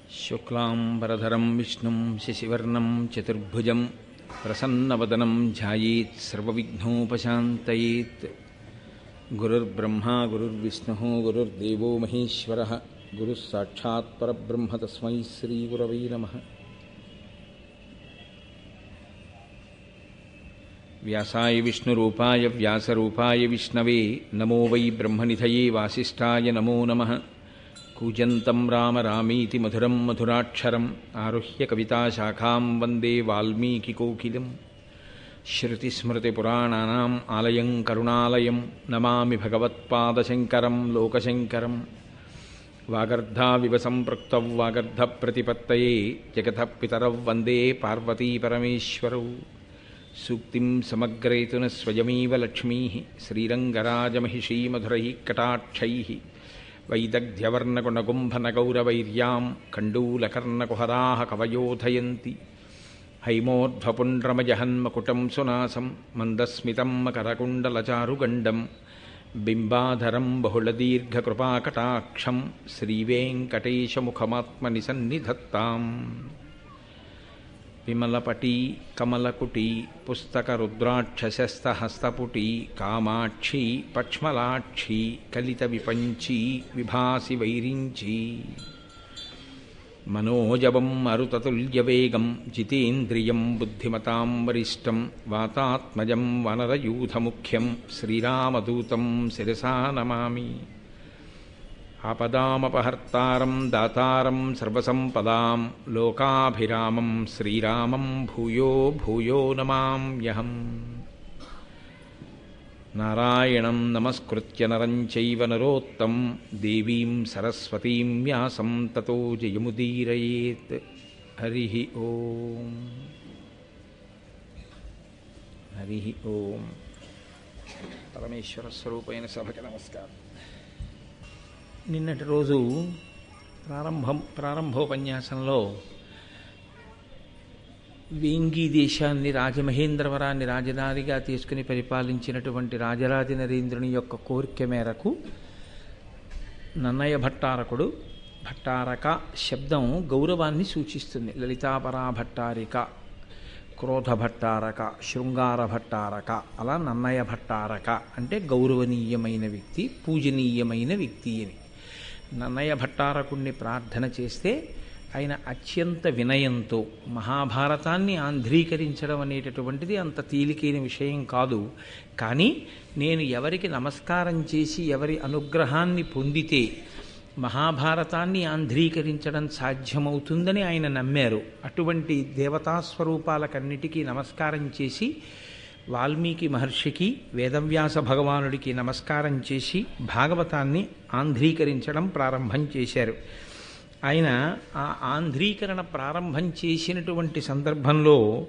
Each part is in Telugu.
శుక్లాంబరధరం విష్ణుం శశివర్ణం చతుర్భుజం ప్రసన్నవదనం ధ్యాయేత్ సర్వవిఘ్నోపశాంతయేత్. గురుర్బ్రహ్మా గురుర్విష్ణుః గురుర్దేవో మహేశ్వరః గురుః సాక్షాత్ పరబ్రహ్మ తస్మై శ్రీగురవై నమః. వ్యాసాయ విష్ణురూపాయ వ్యాసరూపాయ విష్ణవే నమో వై బ్రహ్మనిధయే వాసిష్ఠాయ నమో నమః. కూజంతం రామ రామీతి మధురం మధురాక్షరం ఆరుహ్య కవితాశాఖాం వందే వాల్మీకికోకిలం. శృతిస్మృతిపురాణానాం ఆలయం కరుణాలయం నమామి భగవత్పాదశంకరం లోకశంకరం. వాగర్ధావివ సంపృక్తౌ వాగర్ధప్రతిపత్తయే జగతః పితరౌ వందే పార్వతీపరమేశ్వరౌ. సూక్తిం సమగ్రేతున స్వయమేవ లక్ష్మీః శ్రీరంగరాజమహిషీమధురైః కటాక్షైః. వైదగ్ధ్యవర్ణగుణగుంభనగౌరవైర్యాం కండూలకర్ణకుహరాः కవయోధయంతి. హైమోర్ధ్వపుండ్రమజహన్మకుటం సునాసం మందస్మితం మకరకుండలచారుగండం. బింబాధరం బహుళదీర్ఘకృపాకటాక్షం శ్రీవేంకటేశముఖమాత్మనిసన్నిధత్తాం. విమలపటీ కమలకుటీ పుస్తకరుద్రాక్షశస్తహస్తపుటీ కామాక్షీ పక్ష్మలాక్షీ కలితవిపంచీ విభాసి వైరించీ. మనోజవం మరుతతుల్యవేగం జితేంద్రియం బుద్ధిమతాం వరిష్టం వాతాత్మజం వనరయూథముఖ్యం శ్రీరామదూతం శిరసా నమామి. ఆపదామపహర్తారం దాతారం సర్వసంపదాం లోకాభిరామం శ్రీరామం భూయో భూయో నమామ్యహం. నారాయణం నమస్కృత్య నరం చైవ నరోత్తం దేవీం సరస్వతీం వ్యాసం తతో జయముదీరయేత్. హరి ఓం. హరి ఓం. పరమేశ్వర స్వరూపైన సభకి నమస్కారం. నిన్నటి రోజు ప్రారంభోపన్యాసంలో వేంగీ దేశాన్ని రాజమహేంద్రవరాన్ని రాజధానిగా తీసుకుని పరిపాలించినటువంటి రాజరాజ నరేంద్రుని యొక్క కోరిక మేరకు నన్నయ భట్టారకుడు, భట్టారక శబ్దం గౌరవాన్ని సూచిస్తుంది. లలితాపరా భట్టారిక, క్రోధ భట్టారక, శృంగార భట్టారక, అలా నన్నయ భట్టారక అంటే గౌరవనీయమైన వ్యక్తి, పూజనీయమైన వ్యక్తి అని. నన్నయ భట్టారకుణ్ణి ప్రార్థన చేస్తే ఆయన అత్యంత వినయంతో మహాభారతాన్ని ఆంధ్రీకరించడం అనేటటువంటిది అంత తేలికైన విషయం కాదు. కానీ నేను ఎవరికి నమస్కారం చేసి ఎవరి అనుగ్రహాన్ని పొందితే మహాభారతాన్ని ఆంధ్రీకరించడం సాధ్యమవుతుందని ఆయన నమ్మారు. అటువంటి దేవతాస్వరూపాలకన్నిటికీ నమస్కారం చేసి వాల్మీకి మహర్షికి, వేదవ్యాస భగవానుడికి నమస్కారం చేసి భాగవతాన్ని ఆంధ్రీకరించడం ప్రారంభం చేశారు. ఆయన ఆ ఆంధ్రీకరణ ప్రారంభం చేసినటువంటి సందర్భంలో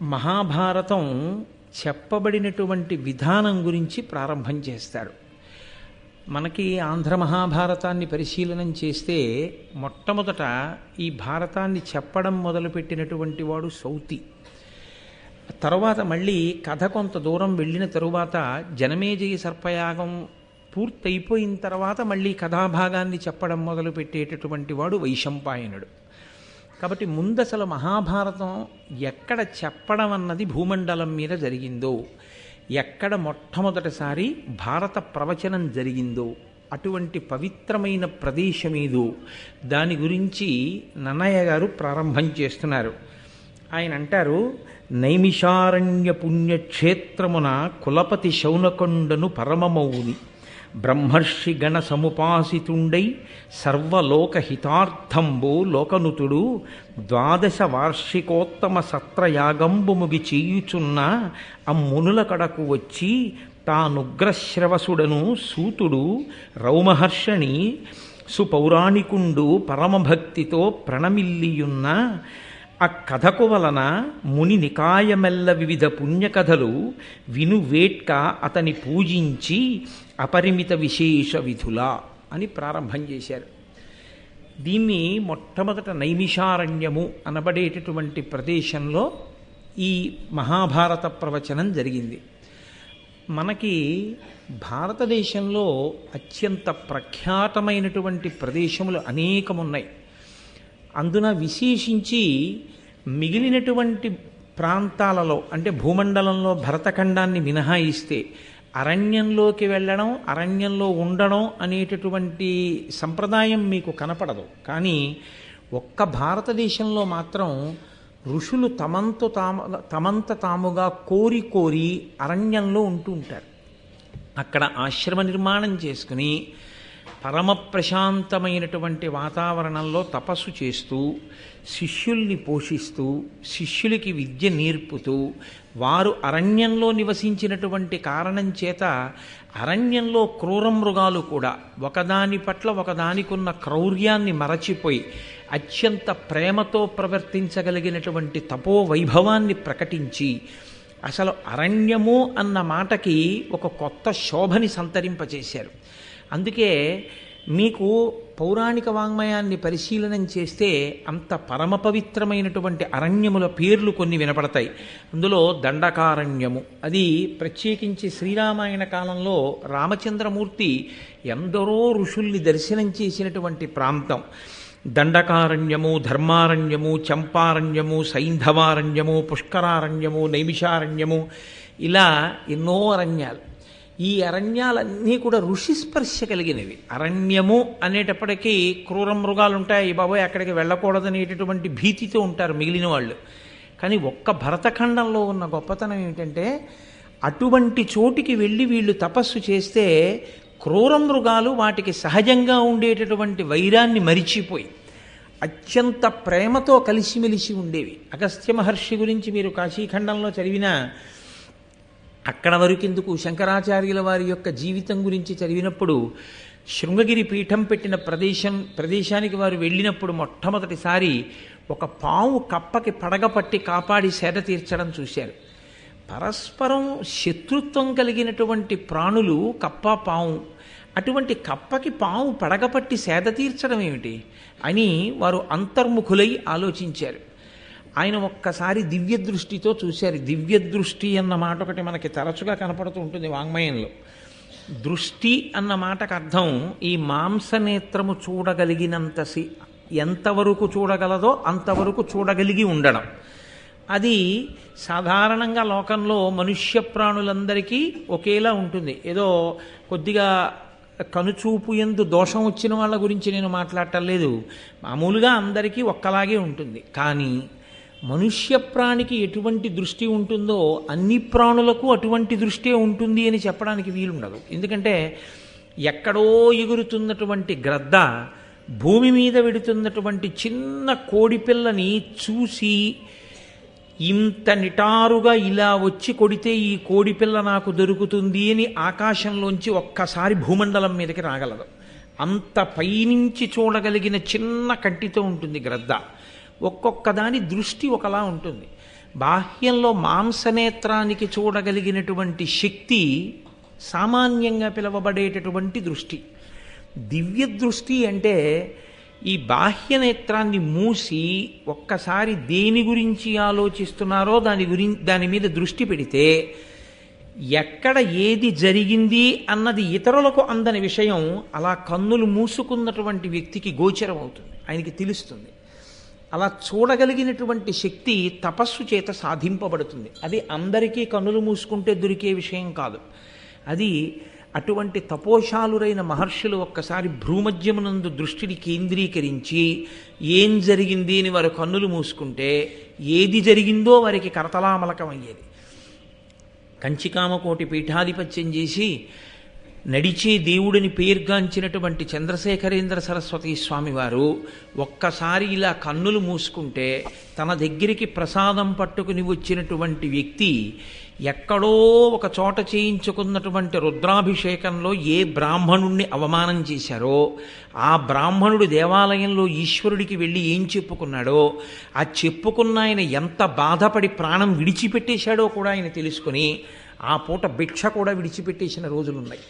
మహాభారతం చెప్పబడినటువంటి విధానం గురించి ప్రారంభం చేస్తారు. మనకి ఆంధ్ర మహాభారతాన్ని పరిశీలనం చేస్తే మొట్టమొదట ఈ భారతాన్ని చెప్పడం మొదలుపెట్టినటువంటి వాడు సౌతి. తరువాత మళ్ళీ కథ కొంత దూరం వెళ్ళిన తరువాత జనమేజయ సర్పయాగం పూర్తయిపోయిన తర్వాత మళ్ళీ కథాభాగాన్ని చెప్పడం మొదలుపెట్టేటటువంటి వాడు వైశంపాయనుడు. కాబట్టి ముందసలు మహాభారతం ఎక్కడ చెప్పడం అన్నది భూమండలం మీద జరిగిందో, ఎక్కడ మొట్టమొదటిసారి భారత ప్రవచనం జరిగిందో, అటువంటి పవిత్రమైన ప్రదేశమేదో దాని గురించి నన్నయ్య గారు ప్రారంభం చేస్తున్నారు. ఆయన అంటారు, నైమిషారణ్య పుణ్యక్షేత్రమున కులపతి శౌనకొండను పరమమౌని బ్రహ్మర్షి గణ సముపాసితుండై సర్వలోకహితార్థంబో లోకనుతుడు 12 వార్షికోత్తమ సత్రయాగంబు ముగి చేయుచున్న అమ్మునుల కడకు వచ్చి తానుగ్రశ్రవసుడను సూతుడు రౌమహర్షణి సుపౌరాణికుండు పరమభక్తితో ప్రణమిల్లియున్న ఆ కథకు వలన ముని నికాయమెల్ల వివిధ పుణ్యకథలు వినువేట్క అతని పూజించి అపరిమిత విశేష విధులా అని ప్రారంభం చేశారు. దీన్ని మొట్టమొదట నైమిషారణ్యము అనబడేటటువంటి ప్రదేశంలో ఈ మహాభారత ప్రవచనం జరిగింది. మనకి భారతదేశంలో అత్యంత ప్రఖ్యాతమైనటువంటి ప్రదేశములు అనేకమున్నాయి. అందున విశేషించి మిగిలినటువంటి ప్రాంతాలలో అంటే భూమండలంలో భరతఖండాన్ని మినహాయిస్తే అరణ్యంలోకి వెళ్ళడం, అరణ్యంలో ఉండడం అనేటటువంటి సంప్రదాయం మీకు కనపడదు. కానీ ఒక్క భారతదేశంలో మాత్రం ఋషులు తమంత తాముగా కోరి కోరి అరణ్యంలో ఉంటూ ఉంటారు. అక్కడ ఆశ్రమ నిర్మాణం చేసుకుని పరమ ప్రశాంతమైనటువంటి వాతావరణంలో తపస్సు చేస్తూ శిష్యుల్ని పోషిస్తూ శిష్యులకి విద్య నేర్పుతూ వారు అరణ్యంలో నివసించినటువంటి కారణం చేత అరణ్యంలో క్రూర మృగాలు కూడా ఒకదాని పట్ల ఒకదానికున్న క్రౌర్యాన్ని మరచిపోయి అత్యంత ప్రేమతో ప్రవర్తించగలిగినటువంటి తపో వైభవాన్ని ప్రకటించి అసలు అరణ్యము అన్న మాటకి ఒక కొత్త శోభని సంతరింపచేశారు. అందుకే మీకు పౌరాణిక వాంగ్మయాన్ని పరిశీలనం చేస్తే అంత పరమ పవిత్రమైనటువంటి అరణ్యముల పేర్లు కొన్ని వినపడతాయి. అందులో దండకారణ్యము, అది ప్రత్యేకించి శ్రీరామాయణ కాలంలో రామచంద్రమూర్తి ఎందరో ఋషుల్ని దర్శనం చేసినటువంటి ప్రాంతం. దండకారణ్యము, ధర్మారణ్యము, చంపారణ్యము, సైంధవారణ్యము, పుష్కరారణ్యము, నైమిషారణ్యము, ఇలా ఎన్నో అరణ్యాలు. ఈ అరణ్యాలన్నీ కూడా ఋషి స్పర్శ కలిగినవి. అరణ్యము అనేటప్పటికీ క్రూర మృగాలు ఉంటాయి, బాబోయ్ అక్కడికి వెళ్ళకూడదనేటటువంటి భీతితో ఉంటారు మిగిలిన వాళ్ళు. కానీ ఒక్క భరతఖండంలో ఉన్న గొప్పతనం ఏమిటంటే అటువంటి చోటికి వెళ్ళి వీళ్ళు తపస్సు చేస్తే క్రూర మృగాలు వాటికి సహజంగా ఉండేటటువంటి వైరాన్ని మరిచిపోయి అత్యంత ప్రేమతో కలిసిమెలిసి ఉండేవి. అగస్త్య మహర్షి గురించి మీరు కాశీఖండంలో చదివినా అక్కడ వరకెందుకు శంకరాచార్యుల వారి యొక్క జీవితం గురించి చదివినప్పుడు శృంగగిరి పీఠం పెట్టిన ప్రదేశానికి వారు వెళ్ళినప్పుడు మొట్టమొదటిసారి ఒక పాము కప్పకి పడగపట్టి కాపాడి సేద తీర్చడం చూశారు. పరస్పరం శత్రుత్వం కలిగినటువంటి ప్రాణులు కప్ప పాము, అటువంటి కప్పకి పాము పడగపట్టి సేద తీర్చడం ఏమిటి అని వారు అంతర్ముఖులై ఆలోచించారు. ఆయన ఒక్కసారి దివ్య దృష్టితో చూశారు. దివ్య దృష్టి అన్న మాట ఒకటి మనకి తరచుగా కనపడుతూ ఉంటుంది వాంగ్మయంలో. దృష్టి అన్న మాటకు అర్థం ఈ మాంసనేత్రము చూడగలిగినంత ఎంతవరకు చూడగలదో అంతవరకు చూడగలిగి ఉండడం. అది సాధారణంగా లోకంలో మనుష్య ప్రాణులందరికీ ఒకేలా ఉంటుంది. ఏదో కొద్దిగా కనుచూపు యందు దోషం వచ్చిన వాళ్ళ గురించి నేను మాట్లాడటం లేదు, మామూలుగా అందరికీ ఒక్కలాగే ఉంటుంది. కానీ మనుష్య ప్రాణికి ఎటువంటి దృష్టి ఉంటుందో అన్ని ప్రాణులకు అటువంటి దృష్టే ఉంటుంది అని చెప్పడానికి వీలుండదు. ఎందుకంటే ఎక్కడో ఎగురుతున్నటువంటి గ్రద్ద భూమి మీద వెడుతున్నటువంటి చిన్న కోడిపిల్లని చూసి ఇంత నిటారుగా ఇలా వచ్చి కొడితే ఈ కోడిపిల్ల నాకు దొరుకుతుంది అని ఆకాశంలోంచి ఒక్కసారి భూమండలం మీదకి రాగలదు. అంత పైనుంచి చూడగలిగిన చిన్న కంటితో ఉంటుంది గ్రద్ద. ఒక్కొక్క దాని దృష్టి ఒకలా ఉంటుంది. బాహ్యంలో మాంసనేత్రానికి చూడగలిగినటువంటి శక్తి సామాన్యంగా పిలువబడేటటువంటి దృష్టి. దివ్య దృష్టి అంటే ఈ బాహ్య నేత్రాన్ని మూసి ఒక్కసారి దేని గురించి ఆలోచిస్తున్నారో దాని మీద దృష్టి పెడితే ఎక్కడ ఏది జరిగింది అన్నది ఇతరులకు అందని విషయం అలా కన్నులు మూసుకున్నటువంటి వ్యక్తికి గోచరం అవుతుంది, ఆయనకి తెలుస్తుంది. అలా చూడగలిగినటువంటి శక్తి తపస్సు చేత సాధింపబడుతుంది. అది అందరికీ కన్నులు మూసుకుంటే దొరికే విషయం కాదు. అది అటువంటి తపోశాలురైన మహర్షులు ఒక్కసారి భ్రూమధ్యమునందు దృష్టిని కేంద్రీకరించి ఏం జరిగింది అని వారు కన్నులు మూసుకుంటే ఏది జరిగిందో వారికి కరతలామలకం అయ్యేది. కంచికామకోటి పీఠాధిపత్యం చేసి నడిచే దేవుడిని పేర్గాంచినటువంటి చంద్రశేఖరేంద్ర సరస్వతి స్వామి వారు ఒక్కసారి ఇలా కన్నులు మూసుకుంటే తన దగ్గరికి ప్రసాదం పట్టుకుని వచ్చినటువంటి వ్యక్తి ఎక్కడో ఒక చోట చేయించుకున్నటువంటి రుద్రాభిషేకంలో ఏ బ్రాహ్మణుణ్ణి అవమానం చేశారో ఆ బ్రాహ్మణుడు దేవాలయంలో ఈశ్వరుడికి వెళ్ళి ఏం చెప్పుకున్నాడో ఆ చెప్పుకున్న ఆయన ఎంత బాధపడి ప్రాణం విడిచిపెట్టేశాడో కూడా ఆయన తెలుసుకుని ఆ పూట భిక్ష కూడా విడిచిపెట్టేసిన రోజులున్నాయి.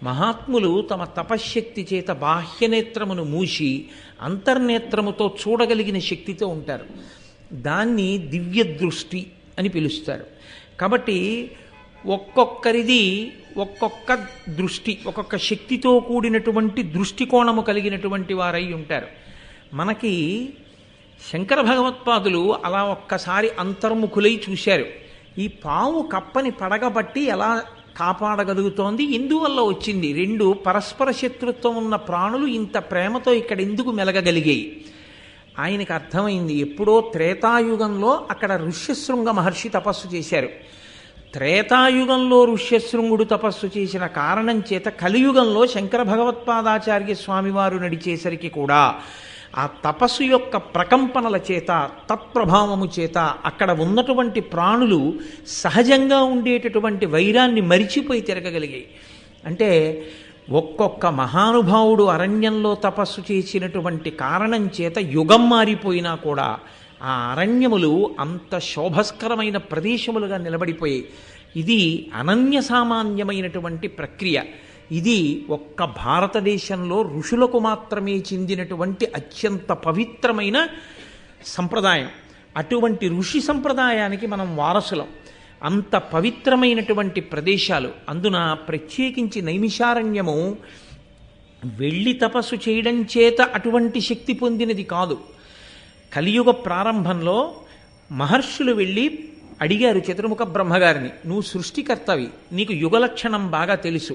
మహాత్ములు తమ తపశ్శక్తి చేత బాహ్యనేత్రమును మూసి అంతర్నేత్రముతో చూడగలిగిన శక్తితో ఉంటారు. దాన్ని దివ్య దృష్టి అని పిలుస్తారు. కాబట్టి ఒక్కొక్కరిది ఒక్కొక్క దృష్టి, ఒక్కొక్క శక్తితో కూడినటువంటి దృష్టికోణము కలిగినటువంటి వారై ఉంటారు. మనకి శంకర భగవత్పాదులు అలా ఒక్కసారి అంతర్ముఖులై చూశారు. ఈ పాము కప్పని పడగబట్టి ఎలా కాపాడగలుగుతోంది, ఎందువల్ల వచ్చింది, రెండు పరస్పర శత్రుత్వం ఉన్న ప్రాణులు ఇంత ప్రేమతో ఇక్కడ ఎందుకు మెలగగలిగాయి. ఆయనకు అర్థమైంది. ఎప్పుడో త్రేతాయుగంలో అక్కడ ఋష్యశృంగ మహర్షి తపస్సు చేశారు. త్రేతాయుగంలో ఋష్యశృంగుడు తపస్సు చేసిన కారణం చేత కలియుగంలో శంకర భగవత్పాదాచార్య స్వామివారు నడిచేసరికి కూడా ఆ తపస్సు యొక్క ప్రకంపనల చేత, తత్ప్రభావము చేత అక్కడ ఉన్నటువంటి ప్రాణులు సహజంగా ఉండేటటువంటి వైరాన్ని మరిచిపోయి తిరగగలిగాయి. అంటే ఒక్కొక్క మహానుభావుడు అరణ్యంలో తపస్సు చేసినటువంటి కారణం చేత యుగం మారిపోయినా కూడా ఆ అరణ్యములు అంత శోభస్కరమైన ప్రదేశములుగా నిలబడిపోయాయి. ఇది అనన్య సామాన్యమైనటువంటి ప్రక్రియ. ఇది ఒక్క భారతదేశంలో ఋషులకు మాత్రమే చెందినటువంటి అత్యంత పవిత్రమైన సంప్రదాయం. అటువంటి ఋషి సంప్రదాయానికి మనం వారసులం. అంత పవిత్రమైనటువంటి ప్రదేశాలు. అందున ప్రత్యేకించి నైమిషారణ్యము వెళ్ళి తపస్సు చేయడం చేత అటువంటి శక్తి పొందినది కాదు. కలియుగ ప్రారంభంలో మహర్షులు వెళ్ళి అడిగారు చతుర్ముఖ బ్రహ్మగారిని, నువ్వు సృష్టికర్తవి, నీకు యుగలక్షణం బాగా తెలుసు,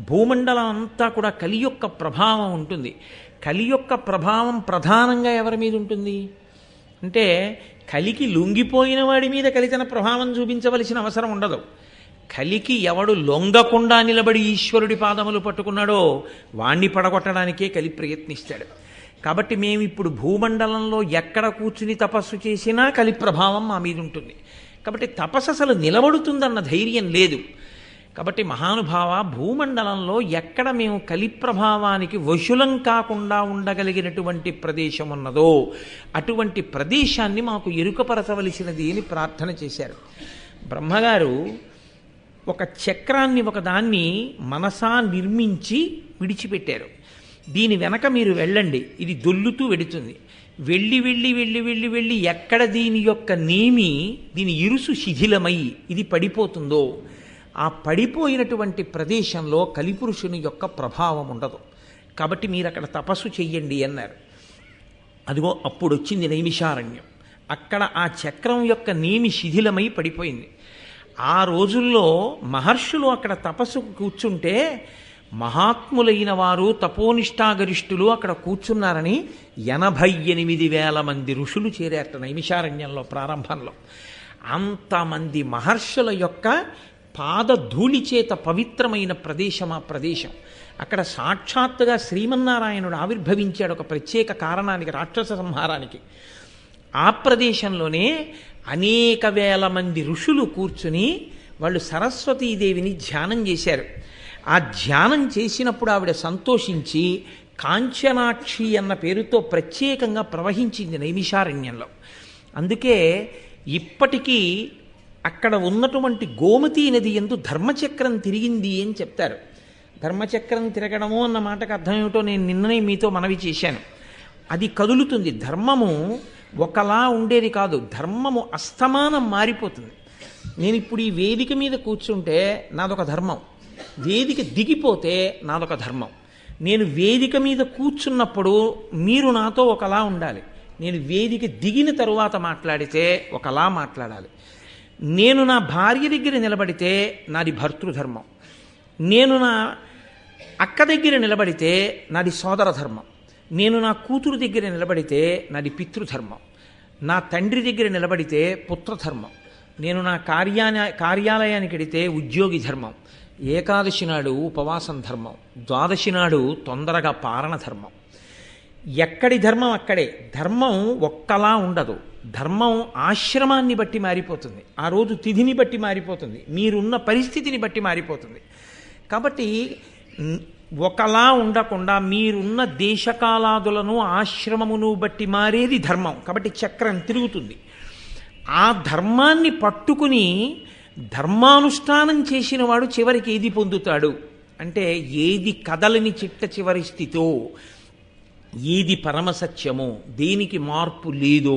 భూమండలం అంతా కూడా కలి యొక్క ప్రభావం ఉంటుంది. కలి యొక్క ప్రభావం ప్రధానంగా ఎవరి మీద ఉంటుంది అంటే, కలికి లొంగిపోయిన వాడి మీద కలి తన ప్రభావం చూపించవలసిన అవసరం ఉండదు. కలికి ఎవడు లొంగకుండా నిలబడి ఈశ్వరుడి పాదములు పట్టుకున్నాడో వాణ్ణి పడగొట్టడానికే కలి ప్రయత్నిస్తాడు. కాబట్టి మేము ఇప్పుడు భూమండలంలో ఎక్కడ కూర్చుని తపస్సు చేసినా కలి ప్రభావం మా మీద ఉంటుంది. కాబట్టి తపస్సు అసలు నిలబడుతుందన్న ధైర్యం లేదు. కాబట్టి మహానుభావ, భూమండలంలో ఎక్కడ మేము కలి ప్రభావానికి వశులం కాకుండా ఉండగలిగినటువంటి ప్రదేశం ఉన్నదో అటువంటి ప్రదేశాన్ని మాకు ఎరుకపరచవలసినది అని ప్రార్థన చేశారు. బ్రహ్మగారు ఒక చక్రాన్ని ఒకదాన్ని మనసా నిర్మించి విడిచిపెట్టారు. దీని వెనక మీరు వెళ్ళండి, ఇది దొల్లుతూ వెడుతుంది. వెళ్ళి వెళ్ళి వెళ్ళి వెళ్ళి వెళ్ళి ఎక్కడ దీని యొక్క నేమి, దీని ఇరుసు శిథిలమై ఇది పడిపోతుందో ఆ పడిపోయినటువంటి ప్రదేశంలో కలిపురుషుని యొక్క ప్రభావం ఉండదు. కాబట్టి మీరు అక్కడ తపస్సు చెయ్యండి అన్నారు. అదిగో అప్పుడు వచ్చింది నైమిషారణ్యం. అక్కడ ఆ చక్రం యొక్క నేమి శిథిలమై పడిపోయింది. ఆ రోజుల్లో మహర్షులు అక్కడ తపస్సు కూర్చుంటే మహాత్ములైన వారు, తపోనిష్టాగరిష్ఠులు అక్కడ కూర్చున్నారని 88,000 మంది ఋషులు చేరారట నైమిషారణ్యంలో ప్రారంభంలో. అంతమంది మహర్షుల యొక్క పాదధూళి చేత పవిత్రమైన ప్రదేశం ఆ ప్రదేశం. అక్కడ సాక్షాత్తుగా శ్రీమన్నారాయణుడు ఆవిర్భవించాడు ఒక ప్రత్యేక కారణానికి, రాక్షస సంహారానికి. ఆ ప్రదేశంలోనే అనేక వేల మంది ఋషులు కూర్చుని వాళ్ళు సరస్వతీదేవిని ధ్యానం చేశారు. ఆ ధ్యానం చేసినప్పుడు ఆవిడ సంతోషించి కాంచనాక్షి అన్న పేరుతో ప్రత్యేకంగా ప్రవహించింది నైమిషారణ్యంలో. అందుకే ఇప్పటికీ అక్కడ ఉన్నటువంటి గోమతీ నది యందు ధర్మచక్రం తిరిగింది అని చెప్తారు. ధర్మచక్రం తిరగడము అన్న మాటకు అర్థం ఏమిటో నేను నిన్ననే మీతో మనవి చేశాను. అది కదులుతుంది. ధర్మము ఒకలా ఉండేది కాదు, ధర్మము అస్తమానం మారిపోతుంది. నేను ఇప్పుడు ఈ వేదిక మీద కూర్చుంటే నాదొక ధర్మం, వేదిక దిగిపోతే నాదొక ధర్మం. నేను వేదిక మీద కూర్చున్నప్పుడు మీరు నాతో ఒకలా ఉండాలి, నేను వేదిక దిగిన తరువాత మాట్లాడితే ఒకలా మాట్లాడాలి. నేను నా భార్య దగ్గర నిలబడితే నాది భర్తృధర్మం, నేను నా అక్క దగ్గర నిలబడితే నాది సోదర ధర్మం, నేను నా కూతురు దగ్గర నిలబడితే నాది పితృధర్మం, నా తండ్రి దగ్గర నిలబడితే పుత్రధర్మం, నేను నా కార్యాలయానికి వెడితే ఉద్యోగి ధర్మం, ఏకాదశి నాడు ఉపవాసం ధర్మం, ద్వాదశి నాడు తొందరగా పారణ ధర్మం. ఎక్కడి ధర్మం అక్కడే. ధర్మం ఒక్కలా ఉండదు. ధర్మం ఆశ్రమాన్ని బట్టి మారిపోతుంది, ఆ రోజు తిథిని బట్టి మారిపోతుంది, మీరున్న పరిస్థితిని బట్టి మారిపోతుంది. కాబట్టి ఒకలా ఉండకుండా మీరున్న దేశకాలాదులను ఆశ్రమమును బట్టి మారేది ధర్మం. కాబట్టి చక్రం తిరుగుతుంది. ఆ ధర్మాన్ని పట్టుకుని ధర్మానుష్ఠానం చేసిన వాడు చివరికి ఏది పొందుతాడు అంటే, ఏది కదలని చిట్ట చివరి స్థితో, ఏది పరమసత్యమో, దేనికి మార్పు లేదో,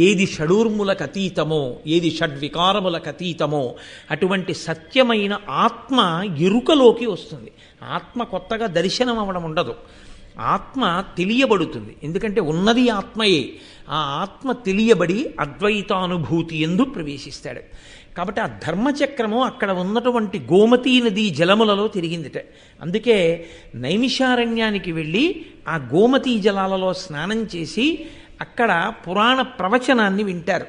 ఏది షడూర్ములకు అతీతమో, ఏది షడ్వికారములకు అతీతమో అటువంటి సత్యమైన ఆత్మ ఎరుకలోకి వస్తుంది. ఆత్మ కొత్తగా దర్శనం అవ్వడం ఉండదు, ఆత్మ తెలియబడుతుంది. ఎందుకంటే ఉన్నది ఆత్మయే. ఆ ఆత్మ తెలియబడి అద్వైతానుభూతి ఎందు ప్రవేశిస్తాడు. కాబట్టి ఆ ధర్మచక్రము అక్కడ ఉన్నటువంటి గోమతీ నదీ జలములలో తిరిగిందిట. అందుకే నైమిషారణ్యానికి వెళ్ళి ఆ గోమతీ జలాలలో స్నానం చేసి అక్కడ పురాణ ప్రవచనాన్ని వింటారు.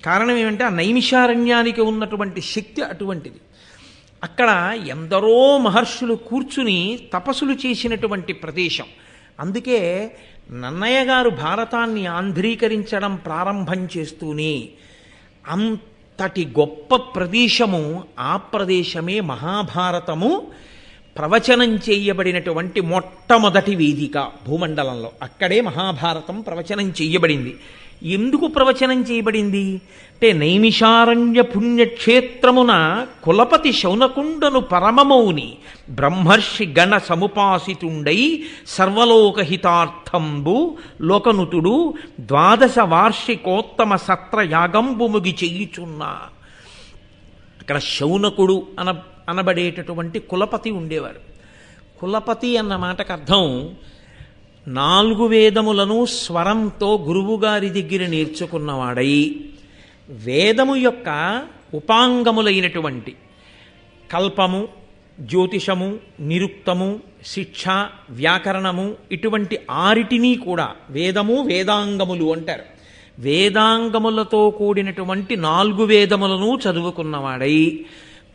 కారణం ఏమంటే ఆ నైమిషారణ్యానికి ఉన్నటువంటి శక్తి అటువంటిది. అక్కడ ఎందరో మహర్షులు కూర్చుని తపస్సులు చేసినటువంటి ప్రదేశం. అందుకే నన్నయ్య గారు భారతాన్ని ఆంధ్రీకరించడం ప్రారంభం చేస్తూనే అంతటి గొప్ప ప్రదేశము, ఆ ప్రదేశమే మహాభారతము ప్రవచనం చేయబడినటువంటి మొట్టమొదటి వేదిక భూమండలంలో. అక్కడే మహాభారతం ప్రవచనం చేయబడింది. ఎందుకు ప్రవచనం చేయబడింది అంటే, నైమిషారణ్య పుణ్యక్షేత్రమున కులపతి శౌనకుండను పరమమౌని బ్రహ్మర్షి గణ సముపాసితుండై సర్వలోకహితార్థంబు లోకనుతుడు 12 వార్షికోత్తమ సత్ర యాగంబు ముగి చెయ్యుచున్నా. అక్కడ శౌనకుడు అనబడేటటువంటి కులపతి ఉండేవారు. కులపతి అన్న మాటకు అర్థం 4 వేదములను స్వరంతో గురువుగారి దగ్గర నేర్చుకున్నవాడై, వేదము యొక్క ఉపాంగములైనటువంటి కల్పము, జ్యోతిషము, నిరుక్తము, శిక్ష, వ్యాకరణము ఇటువంటి 6 కూడా వేదము, వేదాంగములు అంటారు. వేదాంగములతో కూడినటువంటి 4 వేదములను చదువుకున్నవాడై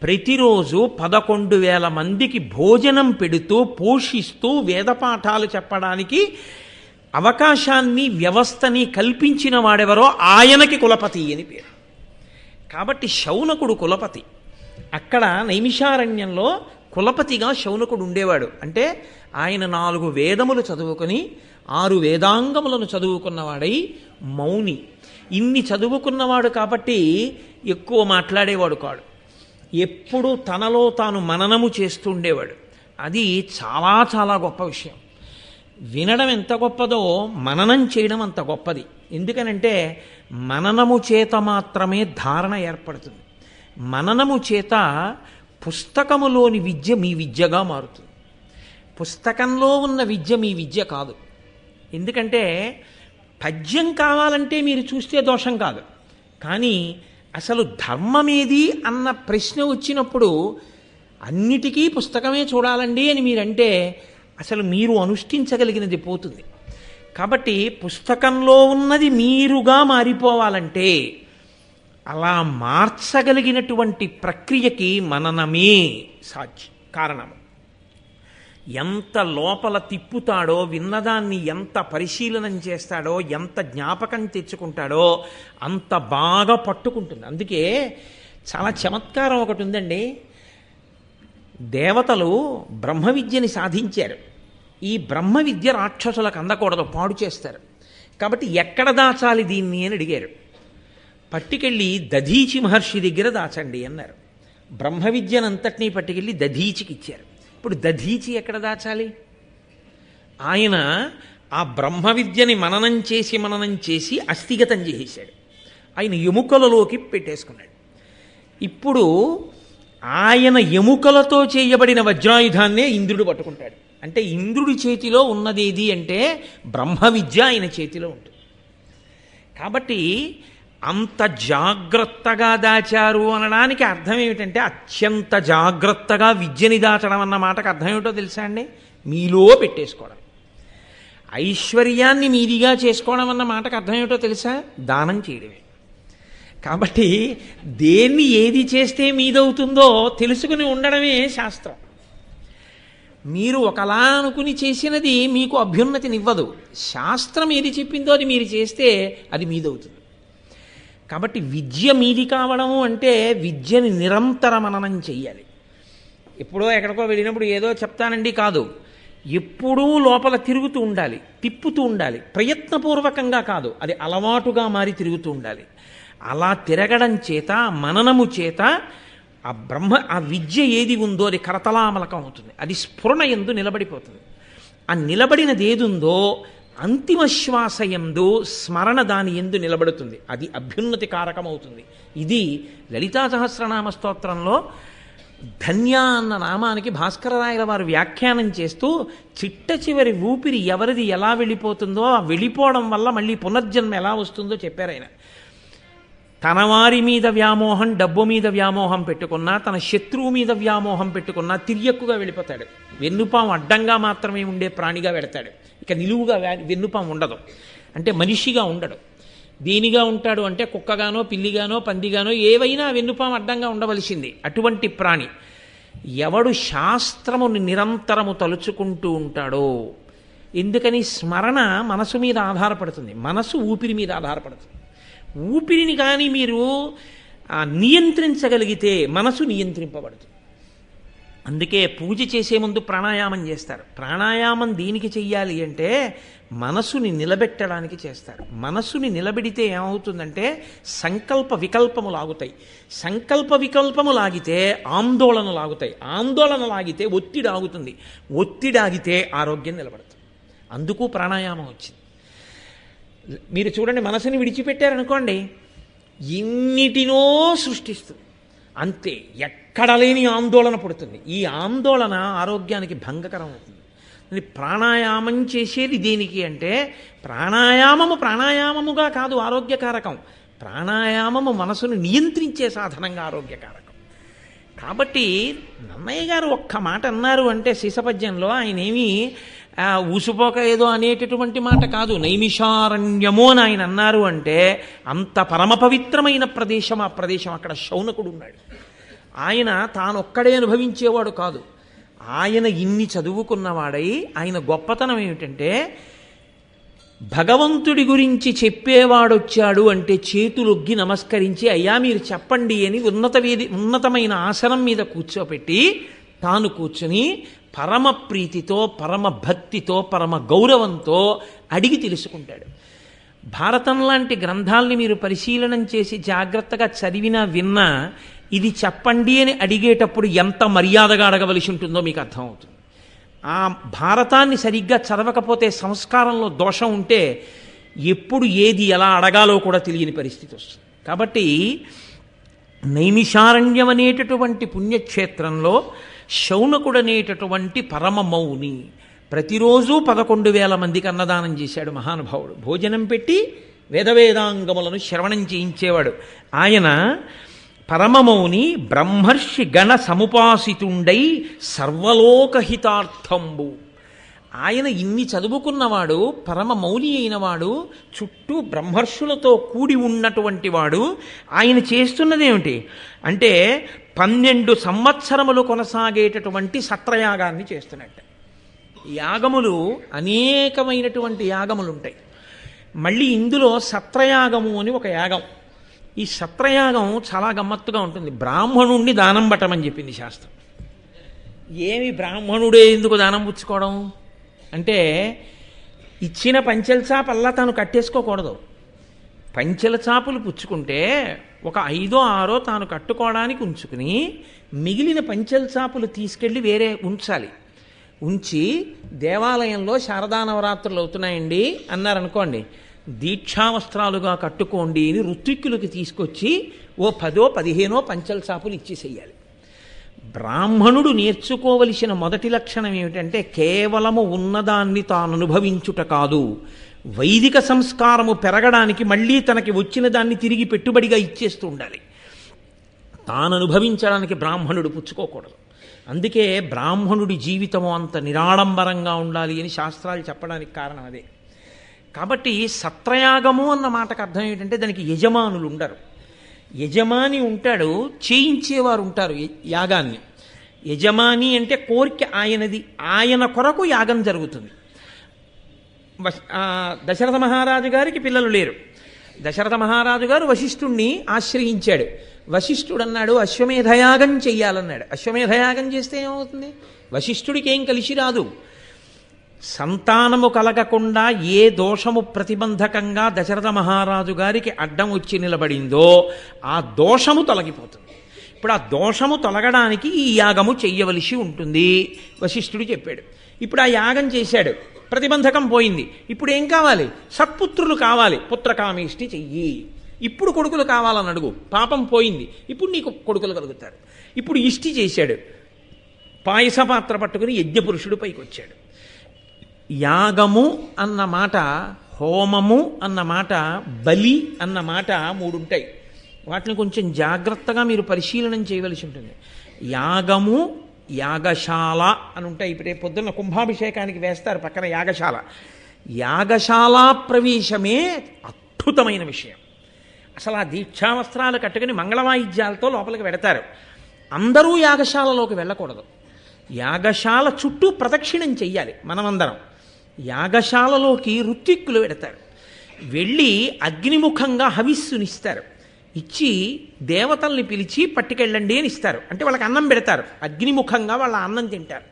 ప్రతిరోజు 11,000 మందికి భోజనం పెడుతూ పోషిస్తూ వేదపాఠాలు చెప్పడానికి అవకాశాన్ని, వ్యవస్థని కల్పించిన వాడెవరో ఆయనకి కులపతి అని పేరు. కాబట్టి శౌనకుడు కులపతి. అక్కడ నైమిషారణ్యంలో కులపతిగా శౌనకుడు ఉండేవాడు. అంటే ఆయన 4 వేదములు చదువుకొని 6 వేదాంగములను చదువుకున్నవాడై మౌని. ఇన్ని చదువుకున్నవాడు కాబట్టి ఎక్కువ మాట్లాడేవాడు కాడు. ఎప్పుడూ తనలో తాను మననము చేస్తుండేవాడు. అది చాలా చాలా గొప్ప విషయం. వినడం ఎంత గొప్పదో మననం చేయడం అంత గొప్పది. ఎందుకనంటే మననము చేత మాత్రమే ధారణ ఏర్పడుతుంది. మననము చేత పుస్తకములోని విద్య మీ విద్యగా మారుతుంది. పుస్తకంలో ఉన్న విద్య మీ విద్య కాదు. ఎందుకంటే పద్యం కావాలంటే మీరు చూస్తే దోషం కాదు. కానీ అసలు ధర్మమేది అన్న ప్రశ్న వచ్చినప్పుడు అన్నిటికీ పుస్తకమే చూడాలండి అని మీరంటే అసలు మీరు అనుష్ఠించగలిగినది పోతుంది. కాబట్టి పుస్తకంలో ఉన్నది మీరుగా మారిపోవాలంటే అలా మార్చగలిగినటువంటి ప్రక్రియకి మననమే కారణము. ఎంత లోపల తిప్పుతాడో, విన్నదాన్ని ఎంత పరిశీలనం చేస్తాడో, ఎంత జ్ఞాపకం తెచ్చుకుంటాడో అంత బాగా పట్టుకుంటుంది. అందుకే చాలా చమత్కారం ఒకటి ఉందండి. దేవతలు బ్రహ్మ విద్యని సాధించారు. ఈ బ్రహ్మ విద్య రాక్షసులకు అందకూడదు, పాడు చేస్తారు. కాబట్టి ఎక్కడ దాచాలి దీన్ని అని అడిగారు. పట్టుకెళ్ళి దధీచి మహర్షి దగ్గర దాచండి అన్నారు. బ్రహ్మ విద్యనంతటినీ పట్టుకెళ్ళి దధీచికి ఇచ్చారు. ఇప్పుడు దధీచి ఎక్కడ దాచాలి? ఆయన ఆ బ్రహ్మ విద్యని మననం చేసి అస్థిగతం చేసేశాడు. ఆయన ఎముకలలోకి పెట్టేసుకున్నాడు. ఇప్పుడు ఆయన ఎముకలతో చేయబడిన వజ్రాయుధాన్నే ఇంద్రుడు పట్టుకుంటాడు. అంటే ఇంద్రుడి చేతిలో ఉన్నదేది అంటే బ్రహ్మ విద్య ఆయన చేతిలో ఉంటుంది. కాబట్టి అంత జాగ్రత్తగా దాచారు అనడానికి అర్థం ఏమిటంటే అత్యంత జాగ్రత్తగా విద్యని దాచడం అన్న మాటకు అర్థం ఏమిటో తెలుసా అండి? మీలో పెట్టేసుకోవడం. ఐశ్వర్యాన్ని మీదిగా చేసుకోవడం అన్న మాటకు అర్థం ఏమిటో తెలుసా? దానం చేయడమే. కాబట్టి దేన్ని ఏది చేస్తే మీదవుతుందో తెలుసుకుని ఉండడమే శాస్త్రం. మీరు ఒకలా అనుకుని చేసినది మీకు అభ్యున్నతినివ్వదు. శాస్త్రం ఏది చెప్పిందో అది మీరు చేస్తే అది మీదవుతుంది. కాబట్టి విద్య మీది కావడము అంటే విద్యని నిరంతర మననం చెయ్యాలి. ఎప్పుడో ఎక్కడికో వెళ్ళినప్పుడు ఏదో చెప్తానండి కాదు, ఎప్పుడూ లోపల తిరుగుతూ ఉండాలి, తిప్పుతూ ఉండాలి. ప్రయత్నపూర్వకంగా కాదు, అది అలవాటుగా మారి తిరుగుతూ ఉండాలి. అలా తిరగడం చేత, మననము చేత ఆ విద్య ఏది ఉందో అది కరతలామలకం అవుతుంది. అది స్ఫురణ యందు నిలబడిపోతుంది. ఆ నిలబడినది ఏదుందో అంతిమ శ్వాసయందు స్మరణ దాని ఎందు నిలబడుతుంది, అది అభ్యున్నతి కారకమవుతుంది. ఇది లలితా సహస్రనామ స్తోత్రంలో ధన్య అన్న నామానికి భాస్కరరాయల వారు వ్యాఖ్యానం చేస్తూ చిట్ట చివరి ఊపిరి ఎవరిది ఎలా వెళ్ళిపోతుందో ఆ వెళ్ళిపోవడం వల్ల మళ్ళీ పునర్జన్మ ఎలా వస్తుందో చెప్పారు ఆయన. తన వారి మీద వ్యామోహం, డబ్బు మీద వ్యామోహం పెట్టుకున్నా, తన శత్రువు మీద వ్యామోహం పెట్టుకున్నా తిరియక్కుగా వెళ్ళిపోతాడు. వెన్నుపాము అడ్డంగా మాత్రమే ఉండే ప్రాణిగా వెడతాడు, ఇక నిలువుగా వెన్నుపాము ఉండదు. అంటే మనిషిగా ఉండడు. దేనిగా ఉంటాడు అంటే కుక్కగానో పిల్లిగానో పందిగానో ఏవైనా వెన్నుపాము అడ్డంగా ఉండవలసింది. అటువంటి ప్రాణి ఎవడు శాస్త్రముని నిరంతరము తలుచుకుంటూ ఉంటాడో, ఎందుకని స్మరణ మనసు మీద ఆధారపడుతుంది, మనసు ఊపిరి మీద ఆధారపడుతుంది. ఊపిరిని కానీ మీరు నియంత్రించగలిగితే మనసు నియంత్రింపబడుతుంది. అందుకే పూజ చేసే ముందు ప్రాణాయామం చేస్తారు. ప్రాణాయామం దేనికి చెయ్యాలి అంటే మనసుని నిలబెట్టడానికి చేస్తారు. మనసుని నిలబెడితే ఏమవుతుందంటే సంకల్ప వికల్పములు ఆగుతాయి. సంకల్ప వికల్పములు ఆగితే ఆందోళనలు ఆగుతాయి. ఆందోళనలు ఆగితే ఒత్తిడి ఆగుతుంది. ఒత్తిడి ఆగితే ఆరోగ్యం నిలబడుతుంది. అందుకు ప్రాణాయామం వచ్చింది. మీరు చూడండి, మనసుని విడిచిపెట్టారనుకోండి ఎన్నిటినో సృష్టిస్తుంది. అంతే, ఎక్కడ లేని ఆందోళన పుడుతుంది. ఈ ఆందోళన ఆరోగ్యానికి భంగకరం అవుతుంది. ప్రాణాయామం చేసేది దేనికి అంటే ప్రాణాయామముగా కాదు ఆరోగ్యకారకం, ప్రాణాయామము మనసును నియంత్రించే సాధనంగా ఆరోగ్యకారకం. కాబట్టి నన్నయ్య గారు ఒక్క మాట అన్నారు అంటే శిశపద్యంలో ఆయన ఏమీ ఊసుపోక ఏదో అనేటటువంటి మాట కాదు. నైమిషారణ్యము అని ఆయన అన్నారు అంటే అంత పరమ పవిత్రమైన ప్రదేశం ఆ ప్రదేశం. అక్కడ శౌనకుడు ఉన్నాడు. ఆయన తానొక్కడే అనుభవించేవాడు కాదు. ఆయన ఇన్ని చదువుకున్నవాడై ఆయన గొప్పతనం ఏమిటంటే భగవంతుడి గురించి చెప్పేవాడొచ్చాడు అంటే చేతులొగ్గి నమస్కరించి అయ్యా మీరు చెప్పండి అని ఉన్నతమైన ఆసనం మీద కూర్చోపెట్టి తాను కూర్చుని పరమ ప్రీతితో, పరమ భక్తితో, పరమ గౌరవంతో అడిగి తెలుసుకుంటాడు. భారతం లాంటి గ్రంథాలని మీరు పరిశీలనం చేసి జాగ్రత్తగా చదివినా విన్నా ఇది చెప్పండి అని అడిగేటప్పుడు ఎంత మర్యాదగా అడగవలసి ఉంటుందో మీకు అర్థమవుతుంది. ఆ భారతాన్ని సరిగ్గా చదవకపోతే, సంస్కారంలో దోషం ఉంటే ఎప్పుడు ఏది ఎలా అడగాలో కూడా తెలియని పరిస్థితి వస్తుంది. కాబట్టి నైమిషారణ్యం అనేటటువంటి పుణ్యక్షేత్రంలో శౌనకుడనేటటువంటి పరమ మౌని ప్రతిరోజు 11,000 మందికి అన్నదానం చేశాడు మహానుభావుడు. భోజనం పెట్టి వేదవేదాంగములను శ్రవణం చేయించేవాడు. ఆయన పరమమౌని బ్రహ్మర్షి గణ సముపాసితుండై సర్వలోకహితార్థంబు. ఆయన ఇన్ని చదువుకున్నవాడు, పరమ మౌని అయినవాడు, చుట్టూ బ్రహ్మర్షులతో కూడి ఉన్నటువంటి వాడు. ఆయన చేస్తున్నదేమిటి అంటే 12 సంవత్సరములు కొనసాగేటటువంటి సత్రయాగాన్ని చేస్తున్నట్ట. యాగములు అనేకమైనటువంటి యాగములు ఉంటాయి. మళ్ళీ ఇందులో సత్రయాగము అని ఒక యాగం. ఈ సత్రయాగం చాలా గమ్మత్తుగా ఉంటుంది. బ్రాహ్మణుణ్ణి దానం పట్టమని చెప్పింది శాస్త్రం. ఏమి బ్రాహ్మణుడే ఎందుకు దానం పుచ్చుకోవడం అంటే ఇచ్చిన పంచెల చాపల్లా తాను కట్టేసుకోకూడదు. పంచెల చాపులు పుచ్చుకుంటే ఒక 5 or 6 తాను కట్టుకోవడానికి ఉంచుకుని మిగిలిన పంచెల చాపులు తీసుకెళ్ళి వేరే ఉంచాలి. ఉంచి దేవాలయంలో శారదా నవరాత్రులు అవుతున్నాయండి అన్నారనుకోండి, దీక్షావస్త్రాలుగా కట్టుకోండి అని ఋత్విక్కులకి తీసుకొచ్చి ఓ 10 or 15 పంచెల చాపులు ఇచ్చేసేయాలి. బ్రాహ్మణుడు నేర్చుకోవలసిన మొదటి లక్షణం ఏమిటంటే కేవలము ఉన్నదాన్ని తాను అనుభవించుట కాదు, వైదిక సంస్కారము పెరగడానికి మళ్ళీ తనకి వచ్చిన దాన్ని తిరిగి పెట్టుబడిగా ఇచ్చేస్తూ ఉండాలి. తాను అనుభవించడానికి బ్రాహ్మణుడు పుచ్చుకోకూడదు. అందుకే బ్రాహ్మణుడి జీవితము అంత నిరాడంబరంగా ఉండాలి అని శాస్త్రాలు చెప్పడానికి కారణం అదే. కాబట్టి సత్రయాగము అన్న మాటకు అర్థం ఏంటంటే దానికి యజమానులు ఉండరు. యజమాని ఉంటాడు, చేయించేవారు ఉంటారు యాగాన్ని. యజమాని అంటే కోరిక ఆయనది, ఆయన కొరకు యాగం జరుగుతుంది. దశరథ మహారాజు గారికి పిల్లలు లేరు. దశరథ మహారాజు గారు వశిష్ఠుణ్ణి ఆశ్రయించాడు. వశిష్ఠుడు అన్నాడు అశ్వమేధయాగం చెయ్యాలన్నాడు. అశ్వమేధయాగం చేస్తే ఏమవుతుంది? వశిష్ఠుడికి ఏం కలిసి రాదు. సంతానము కలగకుండా ఏ దోషము ప్రతిబంధకంగా దశరథ మహారాజు గారికి అడ్డం వచ్చి నిలబడిందో ఆ దోషము తొలగిపోతుంది. ఇప్పుడు ఆ దోషము తొలగడానికి ఈ యాగము చెయ్యవలసి ఉంటుంది. వశిష్ఠుడు చెప్పాడు. ఇప్పుడు ఆ యాగం చేశాడు. ప్రతిబంధకం పోయింది. ఇప్పుడు ఏం కావాలి? సత్పుత్రులు కావాలి. పుత్రకామేష్టి చెయ్యి. ఇప్పుడు కొడుకులు కావాలని అడుగు. పాపం పోయింది, ఇప్పుడు నీకు కొడుకులు కలుగుతారు. ఇప్పుడు ఇష్టి చేశాడు, పాయస పాత్ర పట్టుకుని యజ్ఞపురుషుడు పైకి వచ్చాడు. యాగము అన్న మాట, హోమము అన్న మాట, బలి అన్న మాట మూడుంటాయి. వాటిని కొంచెం జాగ్రత్తగా మీరు పరిశీలనం చేయవలసి ఉంటుంది. యాగము, యాగశాల అని ఉంటాయి. ఇప్పుడు పొద్దున్న కుంభాభిషేకానికి వేస్తారు పక్కన యాగశాల. యాగశాల ప్రవేశమే అద్భుతమైన విషయం. అసలు ఆ దీక్షావస్త్రాలు కట్టుకుని మంగళవాయిద్యాలతో లోపలికి వెడతారు. అందరూ యాగశాలలోకి వెళ్ళకూడదు. యాగశాల చుట్టూ ప్రదక్షిణం చెయ్యాలి మనమందరం. యాగశాలలోకి ఋత్విక్కులు వెడతారు. వెళ్ళి అగ్నిముఖంగా హవిస్సునిస్తారు. ఇచ్చి దేవతల్ని పిలిచి పట్టుకెళ్ళండి అని ఇస్తారు. అంటే వాళ్ళకి అన్నం పెడతారు. అగ్నిముఖంగా వాళ్ళ అన్నం తింటారు.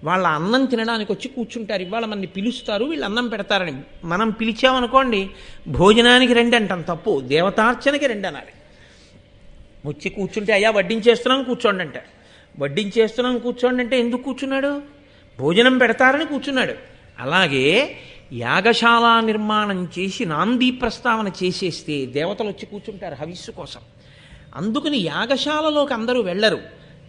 వాళ్ళ అన్నం తినడానికి వచ్చి కూర్చుంటారు. ఇవాళ మనని పిలుస్తారు, వీళ్ళు అన్నం పెడతారని. మనం పిలిచామనుకోండి, భోజనానికి రండి అంటాం, తప్పు. దేవతార్చనకి రండి అనాలి. వచ్చి కూర్చుంటే అయ్యా వడ్డించేస్తున్నాం కూర్చోండి అంటారు. వడ్డించేస్తున్నాం కూర్చోండి అంటే ఎందుకు కూర్చున్నాడు? భోజనం పెడతారని కూర్చున్నాడు. అలాగే యాగశాల నిర్మాణం చేసి నాందీ ప్రస్తావన చేసేస్తే దేవతలు వచ్చి కూర్చుంటారు హవిస్సు కోసం. అందుకని యాగశాలలోకి అందరూ వెళ్ళరు.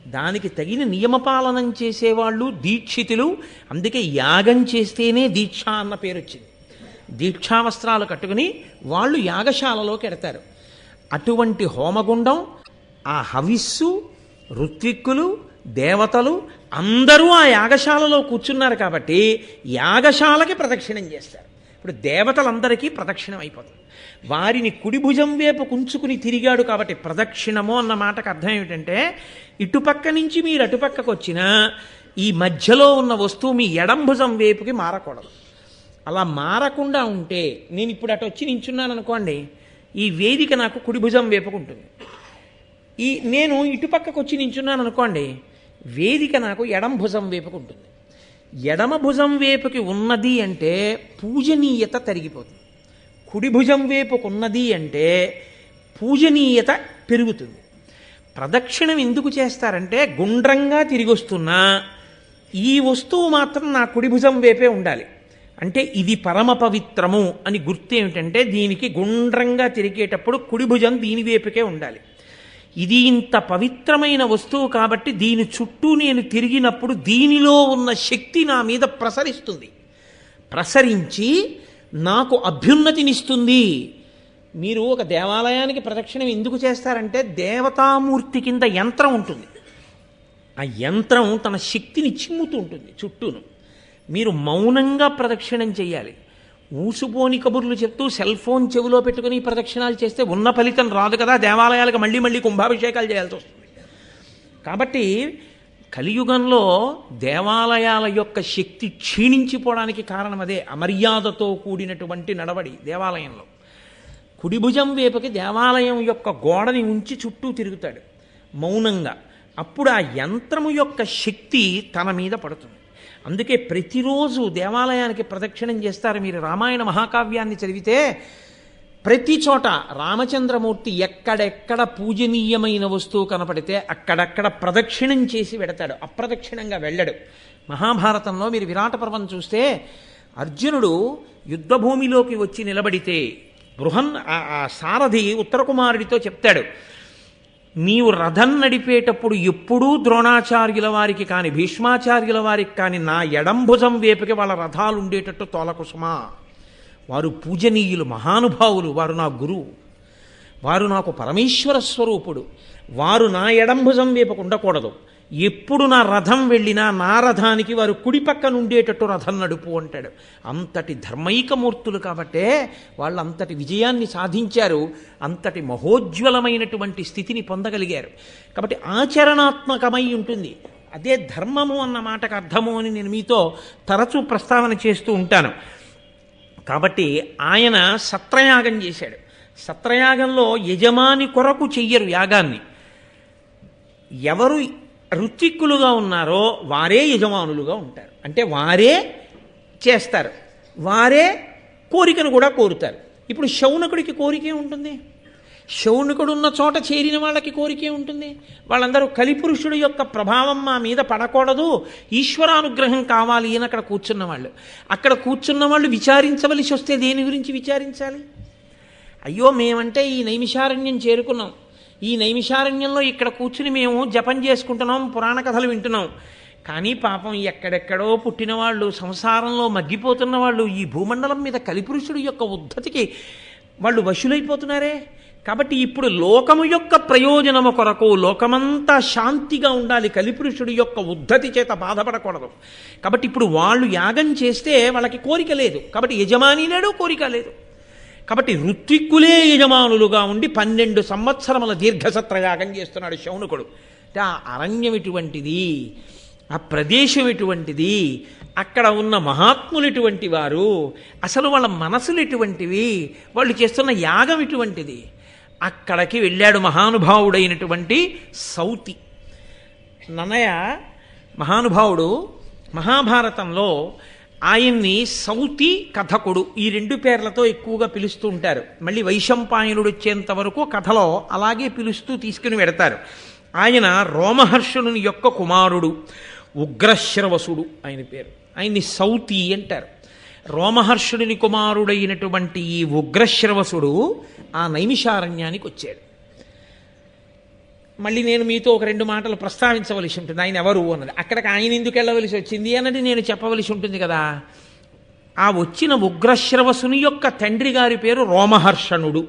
దానికి తగిన నియమపాలనం చేసేవాళ్ళు దీక్షితులు. అందుకే యాగం చేస్తేనే దీక్ష అన్న పేరు వచ్చింది. దీక్షావస్త్రాలు కట్టుకుని వాళ్ళు యాగశాలలోకి ఎడతారు. అటువంటి హోమగుండం, ఆ హవిస్సు, ఋత్విక్కులు, దేవతలు అందరూ ఆ యాగశాలలో కూర్చున్నారు కాబట్టి యాగశాలకి ప్రదక్షిణం చేస్తారు. ఇప్పుడు దేవతలందరికీ ప్రదక్షిణం అయిపోతుంది. వారిని కుడి భుజం వైపు కుంచుకుని తిరిగాడు కాబట్టి ప్రదక్షిణము అన్న మాటకు అర్థం ఏమిటంటే, ఇటుపక్క నుంచి మీరు అటుపక్కకు వచ్చినా ఈ మధ్యలో ఉన్న వస్తువు మీ ఎడం భుజం వైపుకి మారకూడదు. అలా మారకుండా ఉంటే, నేను ఇప్పుడు అటు వచ్చి నించున్నాను అనుకోండి, ఈ వేదిక నాకు కుడి భుజం వైపుకు ఉంటుంది. నేను ఇటుపక్కకు వచ్చి నించున్నాను అనుకోండి, వేదిక నాకు ఎడం భుజం వైపుకు ఉంటుంది. ఎడమ భుజం వైపుకి ఉన్నది అంటే పూజనీయత తరిగిపోతుంది. కుడి భుజం వైపుకు ఉన్నది అంటే పూజనీయత పెరుగుతుంది. ప్రదక్షిణం ఎందుకు చేస్తారంటే, గుండ్రంగా తిరిగి వస్తున్నా ఈ వస్తువు మాత్రం నా కుడి భుజం వైపే ఉండాలి. అంటే ఇది పరమ పవిత్రము అని గుర్తు ఏమిటంటే, దీనికి గుండ్రంగా తిరిగేటప్పుడు కుడి భుజం దీని వైపుకే ఉండాలి. ఇది ఇంత పవిత్రమైన వస్తువు కాబట్టి దీని చుట్టూ నేను తిరిగినప్పుడు దీనిలో ఉన్న శక్తి నా మీద ప్రసరిస్తుంది. ప్రసరించి నాకు అభ్యున్నతినిస్తుంది. మీరు ఒక దేవాలయానికి ప్రదక్షిణం ఎందుకు చేస్తారంటే, దేవతామూర్తి కింద యంత్రం ఉంటుంది. ఆ యంత్రం తన శక్తిని చిమ్ముతూ ఉంటుంది చుట్టూను. మీరు మౌనంగా ప్రదక్షిణం చేయాలి. ఊసుపోని కబుర్లు చెప్తూ సెల్ ఫోన్ చెవిలో పెట్టుకుని ప్రదక్షిణాలు చేస్తే ఉన్న ఫలితం రాదు కదా. దేవాలయాలకు మళ్ళీ మళ్ళీ కుంభాభిషేకాలు చేయాల్సి వస్తుంది. కాబట్టి కలియుగంలో దేవాలయాల యొక్క శక్తి క్షీణించిపోవడానికి కారణం అదే. అమర్యాదతో కూడినటువంటి నడవడి దేవాలయంలో. కుడి భుజం వైపుకి దేవాలయం యొక్క గోడని ఉంచి చుట్టూ తిరుగుతాడు మౌనంగా. అప్పుడు ఆ యంత్రము యొక్క శక్తి తన మీద పడుతుంది. అందుకే ప్రతిరోజు దేవాలయానికి ప్రదక్షిణం చేస్తారు. మీరు రామాయణ మహాకావ్యాన్ని చదివితే ప్రతి చోట రామచంద్రమూర్తి ఎక్కడెక్కడ పూజనీయమైన వస్తువు కనపడితే అక్కడక్కడ ప్రదక్షిణం చేసి వెడతాడు, అప్రదక్షిణంగా వెళ్ళడు. మహాభారతంలో మీరు విరాట పర్వం చూస్తే అర్జునుడు యుద్ధభూమిలోకి వచ్చి నిలబడితే ఆ సారథి ఉత్తరకుమారుడితో చెప్తాడు, నీవు రథం నడిపేటప్పుడు ఎప్పుడూ ద్రోణాచార్యుల వారికి కానీ భీష్మాచార్యుల వారికి కానీ నా ఎడంభుజం వేపుకి వాళ్ళ రథాలు ఉండేటట్టు తోలకుసుమా. వారు పూజనీయులు, మహానుభావులు, వారు నా గురువు, వారు నాకు పరమేశ్వర స్వరూపుడు. వారు నా ఎడంభుజం వైపుకు ఉండకూడదు. ఎప్పుడు నా రథం వెళ్ళినా నా రథానికి వారు కుడి పక్కన ఉండేటట్టు రథం నడుపు అంటాడు. అంతటి ధర్మైకమూర్తులు కాబట్టే వాళ్ళు అంతటి విజయాన్ని సాధించారు, అంతటి మహోజ్వలమైనటువంటి స్థితిని పొందగలిగారు. కాబట్టి ఆచరణాత్మకమై ఉంటుంది. అదే ధర్మము అన్న మాటకు అర్థము అని నేను మీతో తరచూ ప్రస్తావన చేస్తూ ఉంటాను. కాబట్టి ఆయన సత్రయాగం చేశాడు. సత్రయాగంలో యజమాని కొరకు చెయ్యరు యాగాన్ని. ఎవరు ఋత్విక్కులుగా ఉన్నారో వారే యజమానులుగా ఉంటారు. అంటే వారే చేస్తారు, వారే కోరికను కూడా కోరుతారు. ఇప్పుడు శౌనకుడికి కోరికే ఉంటుంది. శౌనకుడు ఉన్న చోట చేరిన వాళ్ళకి కోరికే ఉంటుంది. వాళ్ళందరూ కలిపురుషుడు యొక్క ప్రభావం మా మీద పడకూడదు, ఈశ్వరానుగ్రహం కావాలి అని అక్కడ కూర్చున్న వాళ్ళు. అక్కడ కూర్చున్న వాళ్ళు విచారించవలసి వస్తే దేని గురించి విచారించాలి? అయ్యో మేమంటే ఈ నైమిషారణ్యం చేరుకున్నాం, ఈ నైమిషారణ్యంలో ఇక్కడ కూర్చుని మేము జపం చేసుకుంటున్నాం, పురాణ కథలు వింటున్నాం. కానీ పాపం ఎక్కడెక్కడో పుట్టిన వాళ్ళు, సంసారంలో మగ్గిపోతున్న వాళ్ళు ఈ భూమండలం మీద కలిపురుషుడు యొక్క ఉద్ధతికి వాళ్ళు వశులైపోతున్నారే. కాబట్టి ఇప్పుడు లోకము యొక్క ప్రయోజనము కొరకు లోకమంతా శాంతిగా ఉండాలి, కలిపురుషుడు యొక్క ఉద్ధతి చేత బాధపడకూడదు. కాబట్టి ఇప్పుడు వాళ్ళు యాగం చేస్తే వాళ్ళకి కోరిక లేదు, కాబట్టి యజమాని లేడు, కోరిక లేదు. కాబట్టి ఋత్విక్కులే యజమానులుగా ఉండి 12 సంవత్సరముల దీర్ఘసత్రయాగం చేస్తున్నాడు శౌనకుడు. అంటే ఆ అరణ్యం ఎటువంటిది, ఆ ప్రదేశం ఎటువంటిది, అక్కడ ఉన్న మహాత్ములు ఎటువంటి వారు, అసలు వాళ్ళ మనసులు ఎటువంటివి, వాళ్ళు చేస్తున్న యాగం ఎటువంటిది. అక్కడికి వెళ్ళాడు మహానుభావుడైనటువంటి సౌతి. నన్నయ్య మహానుభావుడు మహాభారతంలో ఆయన్ని సౌతి కథకుడు ఈ 2 పేర్లతో ఎక్కువగా పిలుస్తూ ఉంటారు. మళ్ళీ వైశంపాయనుడు వచ్చేంత వరకు కథలో అలాగే పిలుస్తూ తీసుకుని వెడతారు. ఆయన రోమహర్షణుని యొక్క కుమారుడు, ఉగ్రశ్రవసుడు ఆయన పేరు. ఆయన్ని సౌతి అంటారు. రోమహర్షుడిని కుమారుడైనటువంటి ఈ ఉగ్రశ్రవసుడు ఆ నైమిషారణ్యానికి వచ్చాడు. మళ్ళీ నేను మీతో ఒక 2 మాటలు ప్రస్తావించవలసి ఉంటుంది. ఆయన ఎవరు అన్నది, అక్కడికి ఆయన ఎందుకు వెళ్ళవలసి వచ్చింది అన్నది నేను చెప్పవలసి ఉంటుంది కదా. ఆ వచ్చిన ఉగ్రశ్రవసుని యొక్క తండ్రి గారి పేరు రోమహర్షణుడు.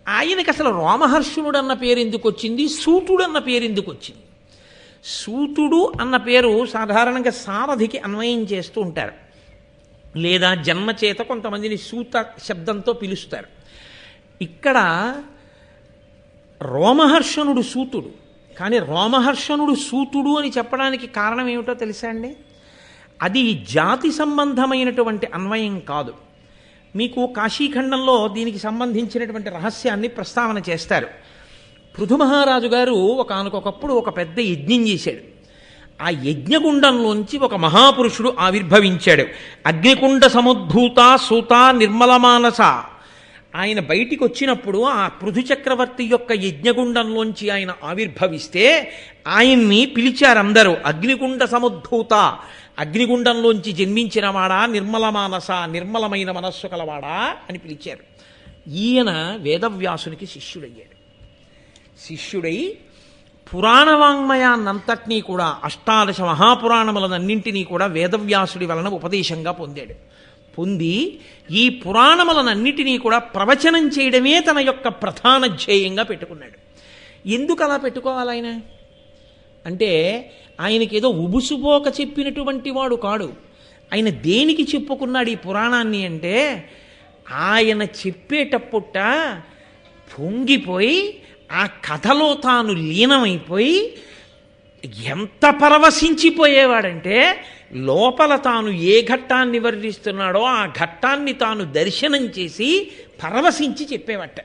ఆయనకి అసలు రోమహర్షణుడు అన్న పేరు ఎందుకు వచ్చింది, సూతుడు అన్న పేరు ఎందుకు వచ్చింది? సూతుడు అన్న పేరు సాధారణంగా సారథికి అన్వయం చేస్తూ ఉంటారు, లేదా జన్మచేత కొంతమందిని సూత శబ్దంతో పిలుస్తారు. ఇక్కడ రోమహర్షణుడు సూతుడు, కానీ రోమహర్షణుడు సూతుడు అని చెప్పడానికి కారణం ఏమిటో తెలుసా అండి? అది జాతి సంబంధమైనటువంటి అన్వయం కాదు. మీకు కాశీఖండంలో దీనికి సంబంధించినటువంటి రహస్యాన్ని ప్రస్తావన చేస్తారు. పృథు మహారాజు గారు ఒకానొకప్పుడు ఒక పెద్ద యజ్ఞం చేశాడు. ఆ యజ్ఞగుండంలోంచి ఒక మహాపురుషుడు ఆవిర్భవించాడు. అగ్నికుండ సముద్భూత సూత నిర్మలమానస. ఆయన బయటికి వచ్చినప్పుడు ఆ పృథు చక్రవర్తి యొక్క యజ్ఞగుండంలోంచి ఆయన ఆవిర్భవిస్తే ఆయన్ని పిలిచారు అందరూ, అగ్నికుండ సముద్భూత, అగ్నిగుండంలోంచి జన్మించినవాడా, నిర్మలమానస, నిర్మలమైన మనస్సు కలవాడా అని పిలిచారు. ఈయన వేదవ్యాసునికి శిష్యుడయ్యాడు. శిష్యుడై పురాణవాంగ్మయాన్నంతటినీ కూడా, 18 మహాపురాణములనన్నింటినీ కూడా వేదవ్యాసుడి వలన ఉపదేశంగా పొందాడు. పొంది ఈ పురాణములనన్నిటినీ కూడా ప్రవచనం చేయడమే తన యొక్క ప్రధాన ధ్యేయంగా పెట్టుకున్నాడు. ఎందుకు అలా పెట్టుకోవాలి ఆయన అంటే, ఆయనకి ఏదో ఉబుసుపోక చెప్పినటువంటి వాడు కాడు. ఆయన దేనికి చెప్పుకున్నాడు ఈ పురాణాన్ని అంటే, ఆయన చెప్పేటప్పుట పొంగిపోయి ఆ కథలో తాను లీనమైపోయి ఎంత పరవశించిపోయేవాడంటే, లోపల తాను ఏ ఘట్టాన్ని వర్ణిస్తున్నాడో ఆ ఘట్టాన్ని తాను దర్శనం చేసి పరవశించి చెప్పేవట.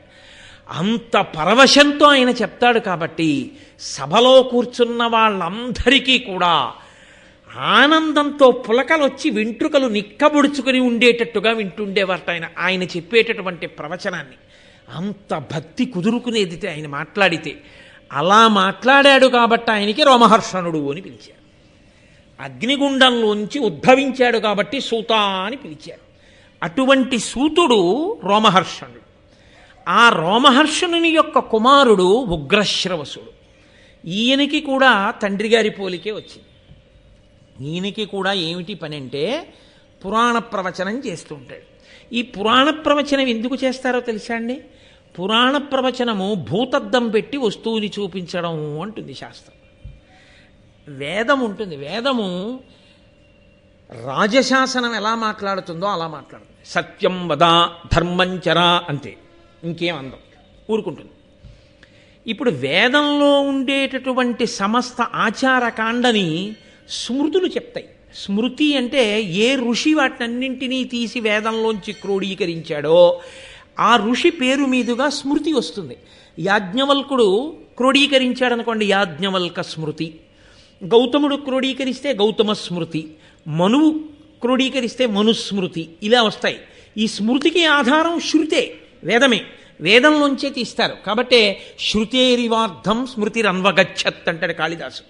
అంత పరవశంతో ఆయన చెప్తాడు. కాబట్టి సభలో కూర్చున్న వాళ్ళందరికీ కూడా ఆనందంతో పులకలొచ్చి వెంట్రుకలు నిక్కబుడుచుకుని ఉండేటట్టుగా వింటుండేవారట ఆయన చెప్పేటటువంటి ప్రవచనాన్ని. అంత భక్తి కుదురుకునేది ఆయన మాట్లాడితే. అలా మాట్లాడాడు కాబట్టి ఆయనకి రోమహర్షణుడు అని పిలిచారు. అగ్నిగుండంలోంచి ఉద్భవించాడు కాబట్టి సూత అని పిలిచారు. అటువంటి సూతుడు రోమహర్షణుడు. ఆ రోమహర్షణుని యొక్క కుమారుడు ఉగ్రశ్రవసుడు. ఈయనకి కూడా తండ్రి గారి పోలికే వచ్చింది. ఈయనకి కూడా ఏమిటి పని అంటే, పురాణ ప్రవచనం చేస్తూ ఉంటాడు. ఈ పురాణ ప్రవచనం ఎందుకు చేస్తారో తెలుసా అండి? పురాణ ప్రవచనము భూతద్దం పెట్టి వస్తువుని చూపించడం అంటుంది శాస్త్రం. వేదం ఉంటుంది, వేదము రాజశాసనం ఎలా మాట్లాడుతుందో అలా మాట్లాడుతుంది. సత్యం వద ధర్మంచరా అంతే, ఇంకేం అందం, ఊరుకుంటుంది. ఇప్పుడు వేదంలో ఉండేటటువంటి సమస్త ఆచారకాండని స్మృతులు చెప్తాయి. స్మృతి అంటే ఏ ఋషి వాటినన్నింటినీ తీసి వేదంలోంచి క్రోడీకరించాడో ఆ ఋషి పేరు మీదుగా స్మృతి వస్తుంది. యాజ్ఞవల్కుడు క్రోడీకరించాడు అనుకోండి, యాజ్ఞవల్క స్మృతి. గౌతముడు క్రోడీకరిస్తే గౌతమ స్మృతి. మనువు క్రోడీకరిస్తే మనుస్మృతి. ఇలా వస్తాయి. ఈ స్మృతికి ఆధారం శృతే, వేదమే. వేదంలోంచే తీస్తారు. కాబట్టి శృతేరివార్థం స్మృతిరన్వగచ్చత్ అంటాడు కాళిదాసు.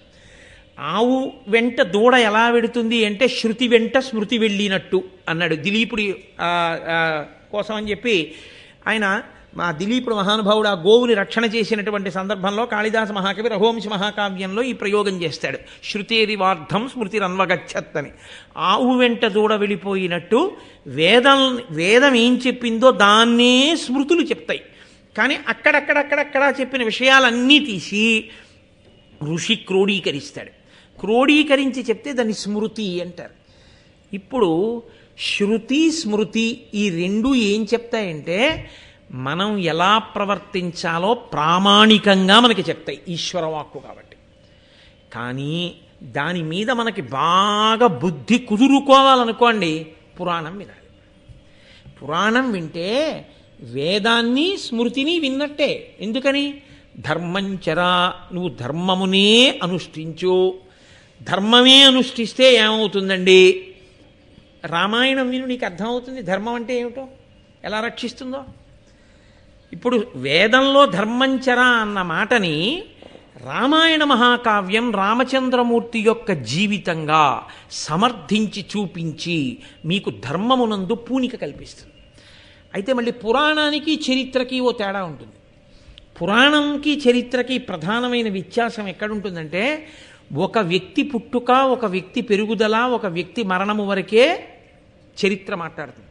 ఆవు వెంట దూడ ఎలా వెడుతుంది అంటే శృతి వెంట స్మృతి వెళ్ళినట్టు అన్నాడు దిలీపుడి కోసం అని చెప్పి ఆయన మా దిలీపుడు మహానుభావుడు ఆ గోవుని రక్షణ చేసినటువంటి సందర్భంలో కాళిదాస మహాకవి రఘువంశ మహాకావ్యంలో ఈ ప్రయోగం చేస్తాడు. శృతేరివార్థం స్మృతిరన్వగచ్చత్ అని. ఆవు వెంట దూడ వెళ్ళిపోయినట్టు వేదం ఏం చెప్పిందో దాన్నే స్మృతులు చెప్తాయి. కానీ అక్కడక్కడక్కడక్కడ చెప్పిన విషయాలన్నీ తీసి ఋషి క్రోడీకరిస్తాడు. క్రోడీకరించి చెప్తే దాన్ని స్మృతి అంటారు. ఇప్పుడు శృతి స్మృతి ఈ రెండు ఏం చెప్తాయంటే మనం ఎలా ప్రవర్తించాలో ప్రామాణికంగా మనకి చెప్తాయి, ఈశ్వరవాక్కు కాబట్టి. కానీ దాని మీద మనకి బాగా బుద్ధి కుదురుకోవాలనుకోండి, పురాణం వినాలి. పురాణం వింటే వేదాన్ని స్మృతిని విన్నట్టే. ఎందుకని? ధర్మంచరా, నువ్వు ధర్మమునే అనుష్ఠించు. ధర్మమే అనుష్ఠిస్తే ఏమవుతుందండి? రామాయణం విను, నీకు అర్థమవుతుంది ధర్మం అంటే ఏమిటో, ఎలా రక్షిస్తుందో. ఇప్పుడు వేదంలో ధర్మంచరా అన్న మాటని రామాయణ మహాకావ్యం రామచంద్రమూర్తి యొక్క జీవితంగా సమర్థించి చూపించి మీకు ధర్మమునందు పూనిక కల్పిస్తుంది. అయితే మళ్ళీ పురాణానికి చరిత్రకి ఓ తేడా ఉంటుంది. పురాణంకి చరిత్రకి ప్రధానమైన వ్యత్యాసం ఎక్కడుంటుందంటే, ఒక వ్యక్తి పుట్టుక, ఒక వ్యక్తి పెరుగుదల, ఒక వ్యక్తి మరణము వరకే చరిత్ర మాట్లాడుతుంది.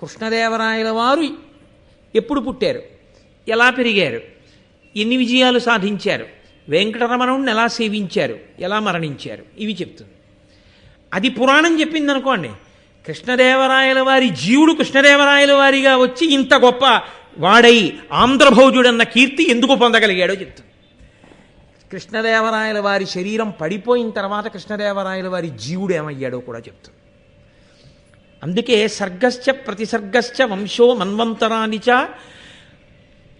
కృష్ణదేవరాయల వారు ఎప్పుడు పుట్టారు, ఎలా పెరిగారు, ఎన్ని విజయాలు సాధించారు, వెంకటరమణుడిని ఎలా సేవించారు, ఎలా మరణించారు, ఇవి చెప్తుంది. అది పురాణం చెప్పింది అనుకోండి. కృష్ణదేవరాయల వారి జీవుడు కృష్ణదేవరాయల వారిగా వచ్చి ఇంత గొప్ప వాడై ఆంధ్రభౌజుడన్న కీర్తి ఎందుకు పొందగలిగాడో చెప్తుంది. కృష్ణదేవరాయల వారి శరీరం పడిపోయిన తర్వాత కృష్ణదేవరాయల వారి జీవుడు ఏమయ్యాడో కూడా చెప్తుంది. అందుకే సర్గశ్చ ప్రతిసర్గశ్చ వంశో మన్వంతరానిచ,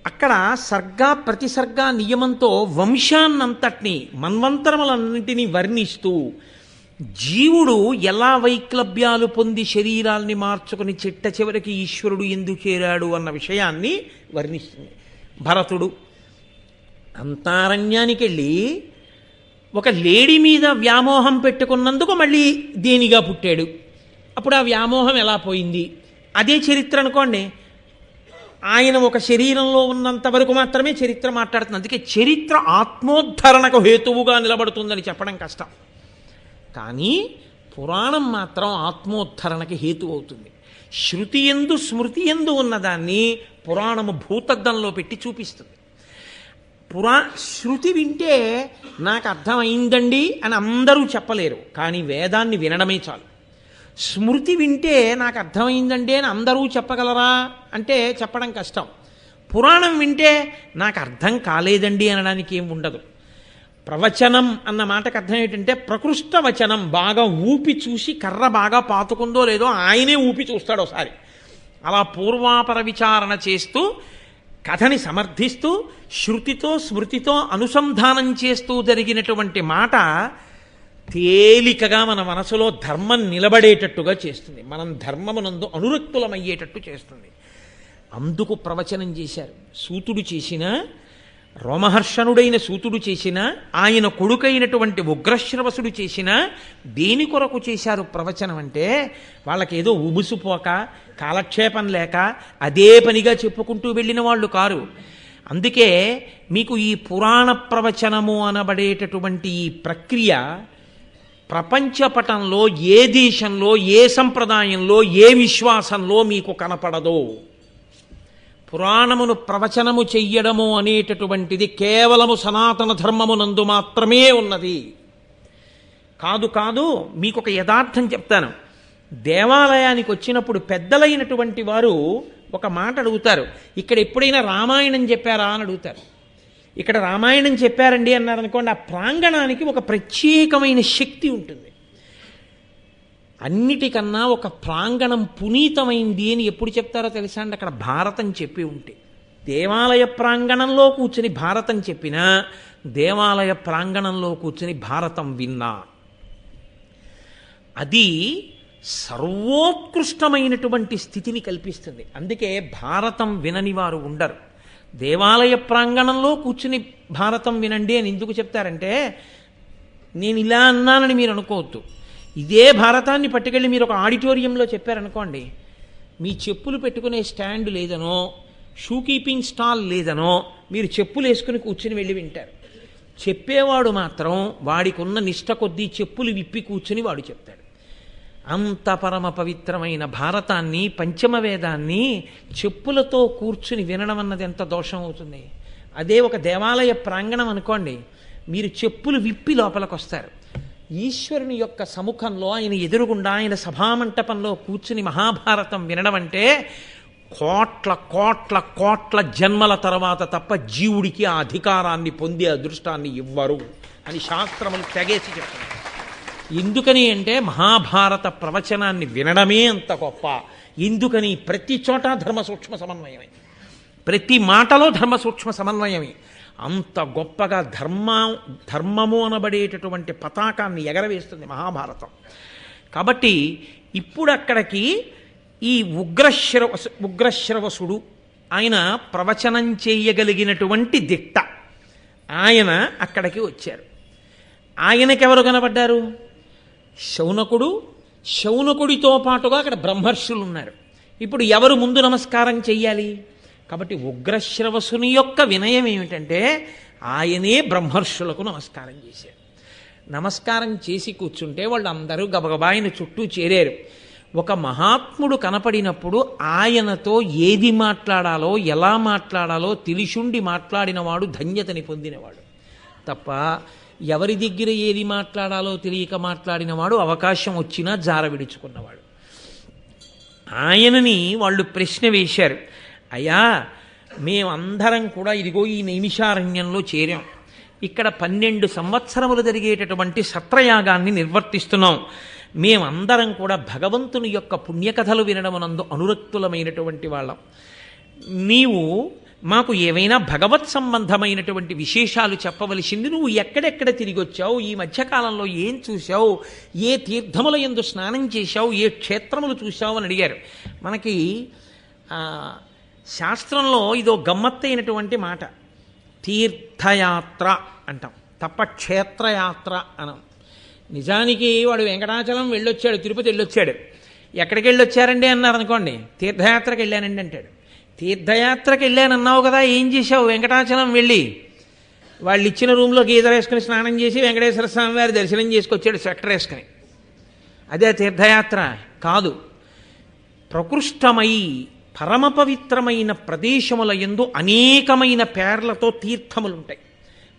అక్కడ సర్గ ప్రతిసర్గ నియమంతో వంశాన్నంతటినీ మన్వంతరములన్నింటినీ వర్ణిస్తూ జీవుడు ఎలా వైక్లభ్యాలు పొంది శరీరాల్ని మార్చుకుని చిట్ట చివరికి ఈశ్వరుడు ఎందుకు చేరాడు అన్న విషయాన్ని వర్ణిస్తుంది. భరతుడు అంతారణ్యానికి వెళ్ళి ఒక లేడీ మీద వ్యామోహం పెట్టుకున్నందుకు మళ్ళీ దేనిగా పుట్టాడు. అప్పుడు ఆ వ్యామోహం ఎలా పోయింది, అదే చరిత్ర అనుకోండి. ఆయన ఒక శరీరంలో ఉన్నంత వరకు మాత్రమే చరిత్ర మాట్లాడుతుంది. అందుకే చరిత్ర ఆత్మోద్ధరణకు హేతువుగా నిలబడుతుందని చెప్పడం కష్టం. కానీ పురాణం మాత్రం ఆత్మోద్ధరణకి హేతు అవుతుంది. శృతి ఎందు స్మృతి ఎందు ఉన్నదాన్ని పురాణము భూతద్దంలో పెట్టి చూపిస్తుంది. శృతి వింటే నాకు అర్థమైందండి అని అందరూ చెప్పలేరు, కానీ వేదాన్ని వినడమే చాలు. స్మృతి వింటే నాకు అర్థమైందండి అని అందరూ చెప్పగలరా అంటే చెప్పడం కష్టం. పురాణం వింటే నాకు అర్థం కాలేదండి అనడానికి ఏం ఉండదు. ప్రవచనం అన్న మాటకు అర్థం ఏంటంటే ప్రకృష్ట వచనం, బాగా ఊపి చూసి కర్ర బాగా పాతుకుందో లేదో ఆయనే ఊపి చూస్తాడు ఒకసారి. అలా పూర్వాపర విచారణ చేస్తూ కథని సమర్థిస్తూ శృతితో స్మృతితో అనుసంధానం చేస్తూ జరిగినటువంటి మాట తేలికగా మన మనసులో ధర్మం నిలబడేటట్టుగా చేస్తుంది. మనం ధర్మమునందు అనురక్తులమయ్యేటట్టు చేస్తుంది. అందుకు ప్రవచనం చేశారు. సూతుడు చేసిన, రోమహర్షణుడైన సూతుడు చేసిన, ఆయన కొడుకైనటువంటి ఉగ్రశ్రవసుడు చేసిన, దేని కొరకు చేశారు ప్రవచనం అంటే వాళ్ళకేదో ఉబుసుపోక కాలక్షేపం లేక అదే పనిగా చెప్పుకుంటూ వెళ్ళిన వాళ్ళు కారు. అందుకే మీకు ఈ పురాణ ప్రవచనము అనబడేటటువంటి ఈ ప్రక్రియ ప్రపంచపటంలో ఏ దేశంలో, ఏ సంప్రదాయంలో, ఏ విశ్వాసంలో మీకు కనపడదో. పురాణమును ప్రవచనము చెయ్యడము అనేటటువంటిది కేవలము సనాతన ధర్మమునందు మాత్రమే ఉన్నది. కాదు మీకు ఒక యథార్థం చెప్తాను. దేవాలయానికి వచ్చినప్పుడు పెద్దలైనటువంటి వారు ఒక మాట అడుగుతారు, ఇక్కడ ఎప్పుడైనా రామాయణం చెప్పారా అని అడుగుతారు. ఇక్కడ రామాయణం చెప్పారండి అన్నారనుకోండి, ఆ ప్రాంగణానికి ఒక ప్రత్యేకమైన శక్తి ఉంటుంది. అన్నిటికన్నా ఒక ప్రాంగణం పునీతమైంది అని ఎప్పుడు చెప్తారో తెలుసా అండి? అక్కడ భారతం చెప్పి ఉంటే. దేవాలయ ప్రాంగణంలో కూర్చుని భారతం చెప్పినా, దేవాలయ ప్రాంగణంలో కూర్చుని భారతం విన్నా, అది సర్వోత్కృష్టమైనటువంటి స్థితిని కల్పిస్తుంది. అందుకే భారతం వినని వారు ఉండరు. దేవాలయ ప్రాంగణంలో కూర్చుని భారతం వినండి అని ఎందుకు చెప్తారంటే, నేను ఇలా అన్నానని మీరు అనుకోవద్దు. ఇదే భారతాన్ని పట్టుకెళ్ళి మీరు ఒక ఆడిటోరియంలో చెప్పారనుకోండి, మీ చెప్పులు పెట్టుకునే స్టాండ్ లేదనో, షూ కీపింగ్ స్టాల్ లేదనో, మీరు చెప్పులు వేసుకుని కూర్చుని వెళ్ళి వింటారు. చెప్పేవాడు మాత్రం వాడికి ఉన్న నిష్ట కొద్దీ చెప్పులు విప్పి కూర్చుని వాడు చెప్తాడు. అంత పరమ పవిత్రమైన భారతాన్ని, పంచమ వేదాన్ని చెప్పులతో కూర్చుని వినడం అన్నది ఎంత దోషం అవుతుంది. అదే ఒక దేవాలయ ప్రాంగణం అనుకోండి, మీరు చెప్పులు విప్పి లోపలికి వస్తారు. ఈశ్వరుని యొక్క సముఖంలో, ఆయన ఎదురుగుండా, ఆయన సభామంటపంలో కూర్చుని మహాభారతం వినడం అంటే కోట్ల కోట్ల కోట్ల జన్మల తర్వాత తప్ప జీవుడికి ఆ అధికారాన్ని పొందే అదృష్టాన్ని ఇవ్వరు అని శాస్త్రములు తెగేసి చెప్తున్నారు. ఎందుకని అంటే మహాభారత ప్రవచనాన్ని వినడమే అంత గొప్ప. ఎందుకని? ప్రతి చోట ధర్మ సూక్ష్మ సమన్వయమే, ప్రతి మాటలో ధర్మ సూక్ష్మ సమన్వయమే. అంత గొప్పగా ధర్మము అనబడేటటువంటి పతాకాన్ని ఎగరవేస్తుంది మహాభారతం. కాబట్టి ఇప్పుడు అక్కడికి ఈ ఉగ్రశ్రవసుడు ఆయన ప్రవచనం చేయగలిగినటువంటి దిట్ట ఆయన అక్కడికి వచ్చారు. ఆయనకెవరు కనబడ్డారు? శౌనకుడు. శౌనకుడితో పాటుగా అక్కడ బ్రహ్మర్షులు ఉన్నారు. ఇప్పుడు ఎవరు ముందు నమస్కారం చెయ్యాలి? కాబట్టి ఉగ్రశ్రవసుని యొక్క వినయం ఏమిటంటే ఆయనే బ్రహ్మర్షులకు నమస్కారం చేశారు. నమస్కారం చేసి కూర్చుంటే వాళ్ళందరూ గబగబా ఆయన చుట్టూ చేరారు. ఒక మహాత్ముడు కనపడినప్పుడు ఆయనతో ఏది మాట్లాడాలో, ఎలా మాట్లాడాలో తెలిసుండి మాట్లాడినవాడు ధన్యతని పొందినవాడు తప్ప, ఎవరి దగ్గర ఏది మాట్లాడాలో తెలియక మాట్లాడినవాడు అవకాశం వచ్చినా జార విడుచుకున్నవాడు. ఆయనని వాళ్ళు ప్రశ్న వేశారు, అయ్యా మేమందరం కూడా ఇదిగో ఈ నైమిషారణ్యంలో చేరాం, ఇక్కడ 12 సంవత్సరములు జరిగేటటువంటి సత్రయాగాన్ని నిర్వర్తిస్తున్నాం, మేమందరం కూడా భగవంతుని యొక్క పుణ్యకథలు వినడమునందు అనురక్తులమైనటువంటి వాళ్ళం, నీవు మాకు ఏవైనా భగవత్ సంబంధమైనటువంటి విశేషాలు చెప్పవలసింది. నువ్వు ఎక్కడెక్కడ తిరిగి వచ్చావు, ఈ మధ్యకాలంలో ఏం చూశావు, ఏ తీర్థముల యందు స్నానం చేశావు, ఏ క్షేత్రములు చూశావు అని అడిగారు. మనకి శాస్త్రంలో ఇదో గమ్మత్తైనటువంటి మాట, తీర్థయాత్ర అంటాం తప్ప క్షేత్రయాత్ర అనం. నిజానికి వాడు వెంకటాచలం వెళ్ళొచ్చాడు, తిరుపతి వెళ్ళొచ్చాడు, ఎక్కడికి వెళ్ళొచ్చారండి అన్నారు అనుకోండి, తీర్థయాత్రకి వెళ్ళానండి అంటాడు. తీర్థయాత్రకి వెళ్ళానన్నావు కదా, ఏం చేశావు? వెంకటాచలం వెళ్ళి వాళ్ళు ఇచ్చిన రూమ్లో గీజర్ వేసుకుని స్నానం చేసి వెంకటేశ్వర స్వామి వారి దర్శనం చేసుకొచ్చాడు స్వెటర్ వేసుకుని. అదే తీర్థయాత్ర కాదు. ప్రకృష్టమై పరమ పవిత్రమైన ప్రదేశముల యందు అనేకమైన పేర్లతో తీర్థములుంటాయి.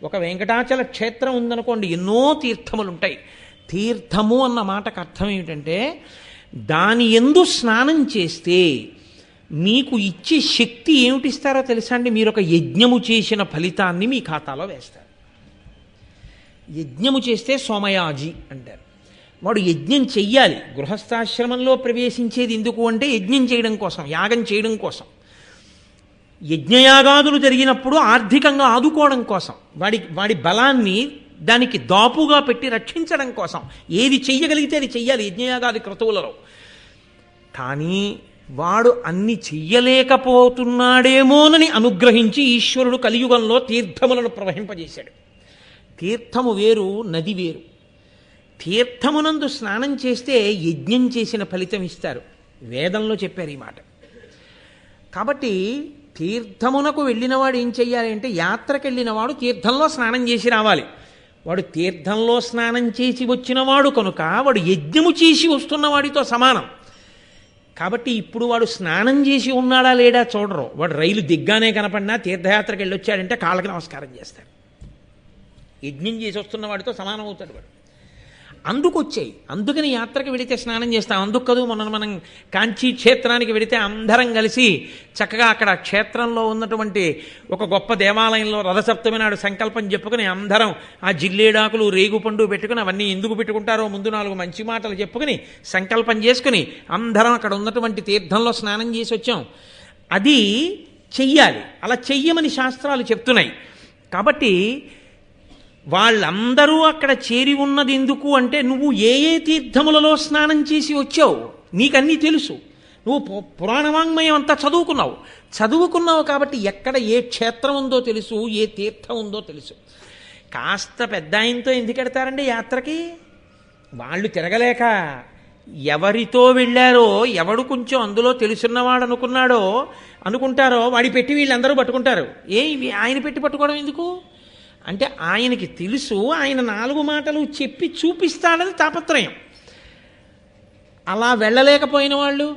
ఒక వెంకటాచల క్షేత్రం ఉందనుకోండి, ఎన్నో తీర్థములుంటాయి. తీర్థము అన్న మాటకు అర్థం ఏమిటంటే దాని యందు స్నానం చేస్తే మీకు ఇచ్చే శక్తి ఏమిటిస్తారో తెలుసా అండి? మీరు ఒక యజ్ఞము చేసిన ఫలితాన్ని మీ ఖాతాలో వేస్తారు. యజ్ఞము చేస్తే సోమయాజి అంటారు. వాడు యజ్ఞం చెయ్యాలి. గృహస్థాశ్రమంలో ప్రవేశించేది ఎందుకు అంటే యజ్ఞం చేయడం కోసం, యాగం చేయడం కోసం. యజ్ఞయాగాదులు జరిగినప్పుడు ఆర్థికంగా ఆదుకోవడం కోసం, వాడి బలాన్ని దానికి దాపుగా పెట్టి రక్షించడం కోసం ఏది చెయ్యగలిగితే అది చెయ్యాలి యజ్ఞయాగాది క్రతువులలో. కానీ వాడు అన్ని చెయ్యలేకపోతున్నాడేమోనని అనుగ్రహించి ఈశ్వరుడు కలియుగంలో తీర్థములను ప్రవహింపజేశాడు. తీర్థము వేరు, నది వేరు. తీర్థమునందు స్నానం చేస్తే యజ్ఞం చేసిన ఫలితం ఇస్తారు. వేదంలో చెప్పారు ఈ మాట. కాబట్టి తీర్థమునకు వెళ్ళినవాడు ఏం చెయ్యాలి అంటే, యాత్రకు వెళ్ళినవాడు తీర్థంలో స్నానం చేసి రావాలి. వాడు తీర్థంలో స్నానం చేసి వచ్చినవాడు కనుక వాడు యజ్ఞము చేసి వస్తున్నవాడితో సమానం. కాబట్టి ఇప్పుడు వాడు స్నానం చేసి ఉన్నాడా లేడా చూడరు. వాడు రైలు దిగ్గానే కనపడినా తీర్థయాత్రకు వెళ్ళొచ్చాడంటే కాళ్ళకి నమస్కారం చేస్తాడు. యజ్ఞం చేసి వస్తున్న వాడితో సమానం అవుతాడు వాడు. అందుకొచ్చాయి. అందుకని యాత్రకు వెళితే స్నానం చేస్తాం. అందుకు కదూ మనం కాంచీ క్షేత్రానికి వెళితే అందరం కలిసి చక్కగా అక్కడ క్షేత్రంలో ఉన్నటువంటి ఒక గొప్ప దేవాలయంలో రథసప్తమి నాడు సంకల్పం చెప్పుకుని అందరం ఆ జిల్లేడాకులు రేగుపండు పెట్టుకుని, అవన్నీ ఎందుకు పెట్టుకుంటారో ముందు 4 మంచి మాటలు చెప్పుకుని సంకల్పం చేసుకుని అందరం అక్కడ ఉన్నటువంటి తీర్థంలో స్నానం చేసి వచ్చాం. అది చెయ్యాలి. అలా చెయ్యమని శాస్త్రాలు చెప్తున్నాయి. కాబట్టి వాళ్ళందరూ అక్కడ చేరి ఉన్నది ఎందుకు అంటే నువ్వు ఏ ఏ తీర్థములలో స్నానం చేసి వచ్చావు నీకన్నీ తెలుసు. నువ్వు పురాణవాంగ్మయం అంతా చదువుకున్నావు కాబట్టి ఎక్కడ ఏ క్షేత్రం ఉందో తెలుసు, ఏ తీర్థం ఉందో తెలుసు. కాస్త పెద్ద ఆయనతో ఎందుకు ఎడతారండి యాత్రకి? వాళ్ళు తిరగలేక ఎవరితో వెళ్ళారో, ఎవడు కొంచెం అందులో తెలుసున్నవాడు అనుకుంటారో వాడి పెట్టి వీళ్ళందరూ పట్టుకుంటారు. ఆయన పెట్టి పట్టుకోవడం ఎందుకు అంటే ఆయనకి తెలుసు, ఆయన 4 మాటలు చెప్పి చూపిస్తాడని తాపత్రయం. అలా వెళ్ళలేకపోయిన వాళ్ళు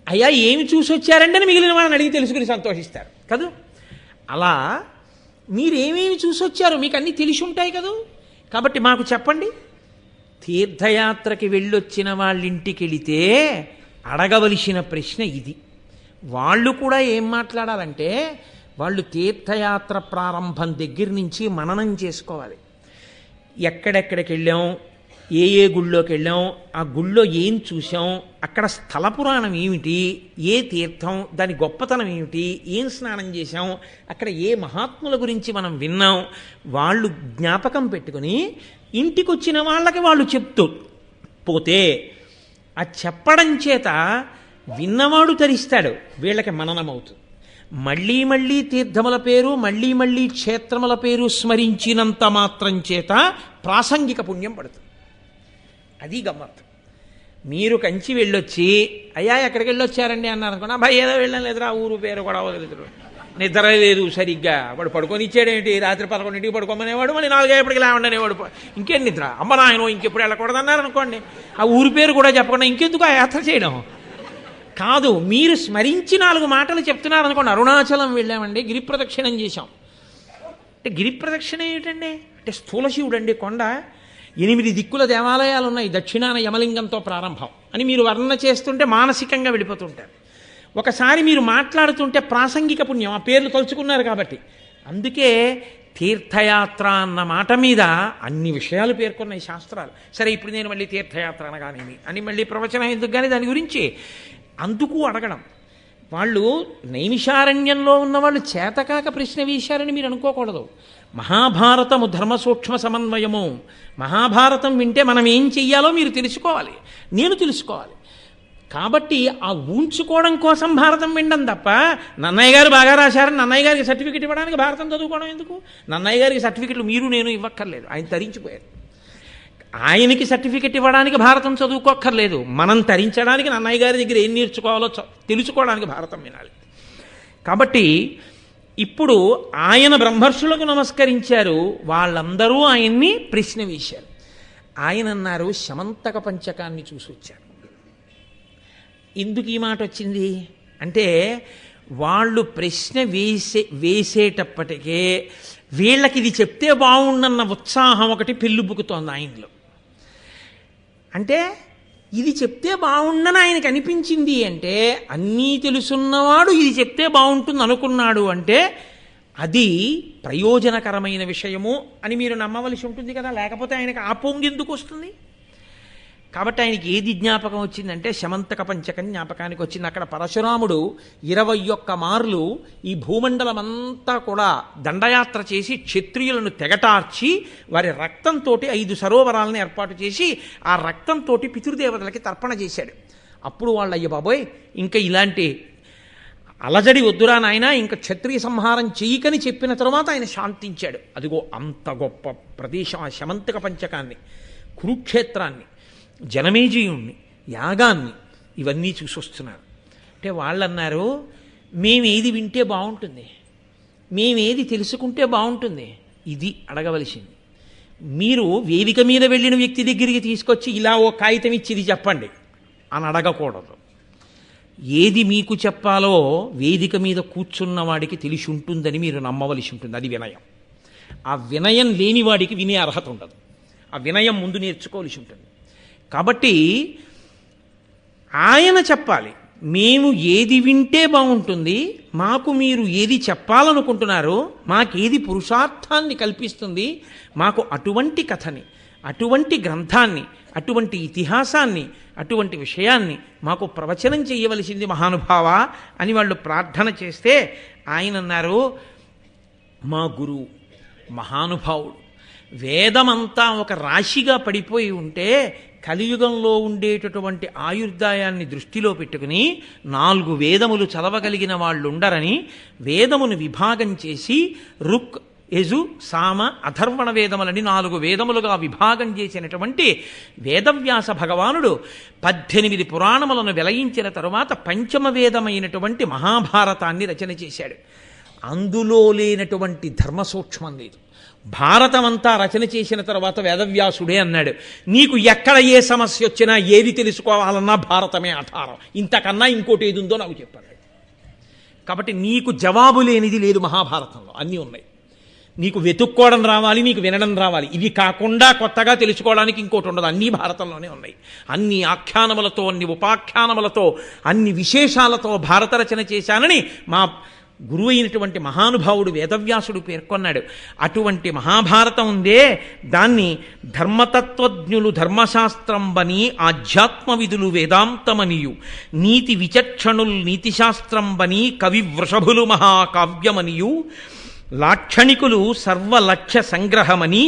అయ్యా ఏమి చూసి వచ్చారండి అని మిగిలిన వాళ్ళని అడిగి తెలుసుకుని సంతోషిస్తారు కదూ. అలా మీరేమేమి చూసి వచ్చారు మీకు అన్నీ తెలిసి ఉంటాయి కదూ. కాబట్టి మాకు చెప్పండి. తీర్థయాత్రకి వెళ్ళొచ్చిన వాళ్ళింటికి వెళితే అడగవలసిన ప్రశ్న ఇది. వాళ్ళు కూడా ఏం మాట్లాడాలంటే వాళ్ళు తీర్థయాత్ర ప్రారంభం దగ్గర నుంచి మననం చేసుకోవాలి. ఎక్కడెక్కడికి వెళ్ళాం, ఏ ఏ గుళ్ళోకి వెళ్ళాం, ఆ గుళ్ళో ఏం చూసాం, అక్కడ స్థల పురాణం ఏమిటి, ఏ తీర్థం దాని గొప్పతనం ఏమిటి, ఏం స్నానం చేశాం, అక్కడ ఏ మహాత్ముల గురించి మనం విన్నాం, వాళ్ళు జ్ఞాపకం పెట్టుకుని ఇంటికి వచ్చిన వాళ్ళకి వాళ్ళు చెప్తూ పోతే ఆ చెప్పడం చేత విన్నవాడు తరిస్తాడు, వీళ్ళకి మననమవుతుంది. మళ్ళీ మళ్ళీ తీర్థముల పేరు, మళ్ళీ మళ్ళీ క్షేత్రముల పేరు స్మరించినంత మాత్రం చేత ప్రాసంగిక పుణ్యం పడుతుంది. అది గమ్మత్తు. మీరు కంచి వెళ్ళొచ్చి అయ్యా ఎక్కడికి వెళ్ళొచ్చారండి అన్నారు అనుకున్నా, అబ్బాయి ఏదో వెళ్ళాం లేదురా, ఊరు పేరు కూడా వదిలేదు, నిద్ర లేదు సరిగ్గా, వాడు పడుకొని ఇచ్చాడేంటి, రాత్రి 11ంటికి పడుకోమనేవాడు, మళ్ళీ 4:00 లేవండనేవాడు, ఇంకేం నిద్ర, అమ్మ నాయన ఇంకెప్పుడు వెళ్ళకూడదన్నారు అనుకోండి, ఆ ఊరి పేరు కూడా చెప్పకుండా ఇంకెందుకు ఆ యాత్ర చేయడం కాదు. మీరు స్మరించి 4 మాటలు చెప్తున్నారు అనుకోండి. అరుణాచలం వెళ్ళామండి, గిరి ప్రదక్షిణం చేశాం అంటే గిరి ప్రదక్షిణ ఏమిటండి అంటే స్థూల శివుడు అండి, కొండ 8 దిక్కుల దేవాలయాలు ఉన్నాయి, దక్షిణాన యమలింగంతో ప్రారంభం అని మీరు వర్ణన చేస్తుంటే మానసికంగా వెళ్ళిపోతుంటారు. ఒకసారి మీరు మాట్లాడుతుంటే ప్రాసంగిక పుణ్యం, ఆ పేర్లు తలుచుకున్నారు కాబట్టి. అందుకే తీర్థయాత్ర అన్న మాట మీద అన్ని విషయాలు పేర్కొన్నాయి శాస్త్రాలు. సరే ఇప్పుడు నేను మళ్ళీ తీర్థయాత్ర అనగానేమి అని మళ్ళీ ప్రవచనం ఎందుకు కానీ దాని గురించి అందుకు అడగడం. వాళ్ళు నైమిషారణ్యంలో ఉన్నవాళ్ళు చేతకాక ప్రశ్న వేశారని మీరు అనుకోకూడదు. మహాభారతము ధర్మ సూక్ష్మ సమన్వయము. మహాభారతం వింటే మనం ఏం చెయ్యాలో మీరు తెలుసుకోవాలి, నేను తెలుసుకోవాలి. కాబట్టి ఆ ఊంచుకోవడం కోసం భారతం వినడం తప్ప నన్నయ్య గారు బాగా రాశారని నన్నయ్య గారికి సర్టిఫికెట్ ఇవ్వడానికి భారతం చదువుకోవడం ఎందుకు? నన్నయ్య గారికి సర్టిఫికెట్లు మీరు నేను ఇవ్వక్కర్లేదు, ఆయన తరించిపోయారు. ఆయనకి సర్టిఫికెట్ ఇవ్వడానికి భారతం చదువుకోక్కర్లేదు, మనం తరించడానికి నన్నయ్య గారి దగ్గర ఏం నేర్చుకోవాలో తెలుసుకోవడానికి భారతం వినాలి. కాబట్టి ఇప్పుడు ఆయన బ్రహ్మర్షులకు నమస్కరించారు, వాళ్ళందరూ ఆయన్ని ప్రశ్న వేశారు. ఆయన అన్నారు శమంతక పంచకాన్ని చూసి వచ్చారు. ఎందుకు ఈ మాట వచ్చింది అంటే వాళ్ళు ప్రశ్న వేసేటప్పటికే వీళ్ళకి ఇది చెప్తే బాగుండన్న ఉత్సాహం ఒకటి పెళ్ళుబుకుతోంది ఆయనలో. అంటే ఇది చెప్తే బాగుండని ఆయనకి అనిపించింది అంటే అన్నీ తెలుసున్నవాడు ఇది చెప్తే బాగుంటుంది అనుకున్నాడు అంటే అది ప్రయోజనకరమైన విషయము అని మీరు నమ్మవలసి ఉంటుంది కదా, లేకపోతే ఆయనకి ఆ పొంగెందుకు వస్తుంది? కాబట్టి ఆయనకి ఏది జ్ఞాపకం వచ్చిందంటే శమంతక పంచకం జ్ఞాపకానికి వచ్చింది. అక్కడ పరశురాముడు 21 మార్లు ఈ భూమండలం అంతా కూడా దండయాత్ర చేసి క్షత్రియులను తెగటార్చి వారి రక్తంతో 5 సరోవరాలను ఏర్పాటు చేసి ఆ రక్తంతో పితృదేవతలకి తర్పణ చేశాడు. అప్పుడు వాళ్ళు అయ్య బాబోయ్ ఇంకా ఇలాంటి అలజడి వద్దురా నాయన, ఇంకా క్షత్రియ సంహారం చెయ్యకని చెప్పిన తర్వాత ఆయన శాంతించాడు. అదిగో అంత గొప్ప ప్రదేశం ఆ శమంతక పంచకాన్ని, కురుక్షేత్రాన్ని, జనమేజయుణ్ణి, యాగాన్ని, ఇవన్నీ చూసొస్తున్నారు. అంటే వాళ్ళన్నారు మేమేది వింటే బాగుంటుంది, మేమేది తెలుసుకుంటే బాగుంటుంది, ఇది అడగవలసింది. మీరు వేదిక మీద వెళ్ళిన వ్యక్తి దగ్గరికి తీసుకొచ్చి ఇలా ఓ కాగితం ఇచ్చి ఇది చెప్పండి అని అడగకూడదు. ఏది మీకు చెప్పాలో వేదిక మీద కూర్చున్న వాడికి తెలిసి ఉంటుందని మీరు నమ్మవలసి ఉంటుంది. అది వినయం. ఆ వినయం లేని వాడికి వినే అర్హత ఉండదు. ఆ వినయం ముందు నేర్చుకోవలసి ఉంటుంది. కాబట్టి ఆయన చెప్పాలి, మేము ఏది వింటే బాగుంటుంది, మాకు మీరు ఏది చెప్పాలనుకుంటున్నారో, మాకేది పురుషార్థాన్ని కల్పిస్తుంది, మాకు అటువంటి కథని, అటువంటి గ్రంథాన్ని, అటువంటి ఇతిహాసాన్ని, అటువంటి విషయాన్ని మాకు ప్రవచనం చేయవలసింది మహానుభావ అని వాళ్ళు ప్రార్థన చేస్తే ఆయన అన్నారు మా గురువు మహానుభావుడు, వేదమంతా ఒక రాశిగా పడిపోయి ఉంటే కలియుగంలో ఉండేటటువంటి ఆయుర్దాయాన్ని దృష్టిలో పెట్టుకుని 4 వేదములు చదవగలిగిన వాళ్ళు ఉండరని వేదమును విభాగం చేసి రుక్, యజు, సామ, అథర్వణ వేదములని 4 వేదములుగా విభాగం చేసినటువంటి వేదవ్యాస భగవానుడు 18 పురాణములను వెలయించిన తరువాత పంచమ వేదమైనటువంటి మహాభారతాన్ని రచన చేశాడు. అందులో లేనటువంటి ధర్మ సూక్ష్మం లేదు. భారతమంతా రచన చేసిన తర్వాత వేదవ్యాసుడే అన్నాడు, నీకు ఎక్కడ ఏ సమస్య వచ్చినా ఏది తెలుసుకోవాలన్నా భారతమే ఆధారం, ఇంతకన్నా ఇంకోటి ఏది ఉందో నాకు చెప్పాడు. కాబట్టి నీకు జవాబు లేనిది లేదు మహాభారతంలో, అన్నీ ఉన్నాయి. నీకు వెతుక్కోవడం రావాలి, నీకు వినడం రావాలి, ఇవి కాకుండా కొత్తగా తెలుసుకోవడానికి ఇంకోటి ఉండదు. అన్నీ భారతంలోనే ఉన్నాయి. అన్ని ఆఖ్యానములతో, అన్ని ఉపాఖ్యానములతో, అన్ని విశేషాలతో భారత రచన చేశానని మా గురువు అయినటువంటి మహానుభావుడు వేదవ్యాసుడు పేర్కొన్నాడు. అటువంటి మహాభారతం ఉందే, దాన్ని ధర్మతత్వజ్ఞులు ధర్మశాస్త్రంబని, ఆధ్యాత్మ విధులు వేదాంతమనియు, నీతి విచక్షణుల్ నీతిశాస్త్రంబని, కవి వృషభులు మహాకావ్యమనియు, లాక్షణికులు సర్వలక్ష్య సంగ్రహమని,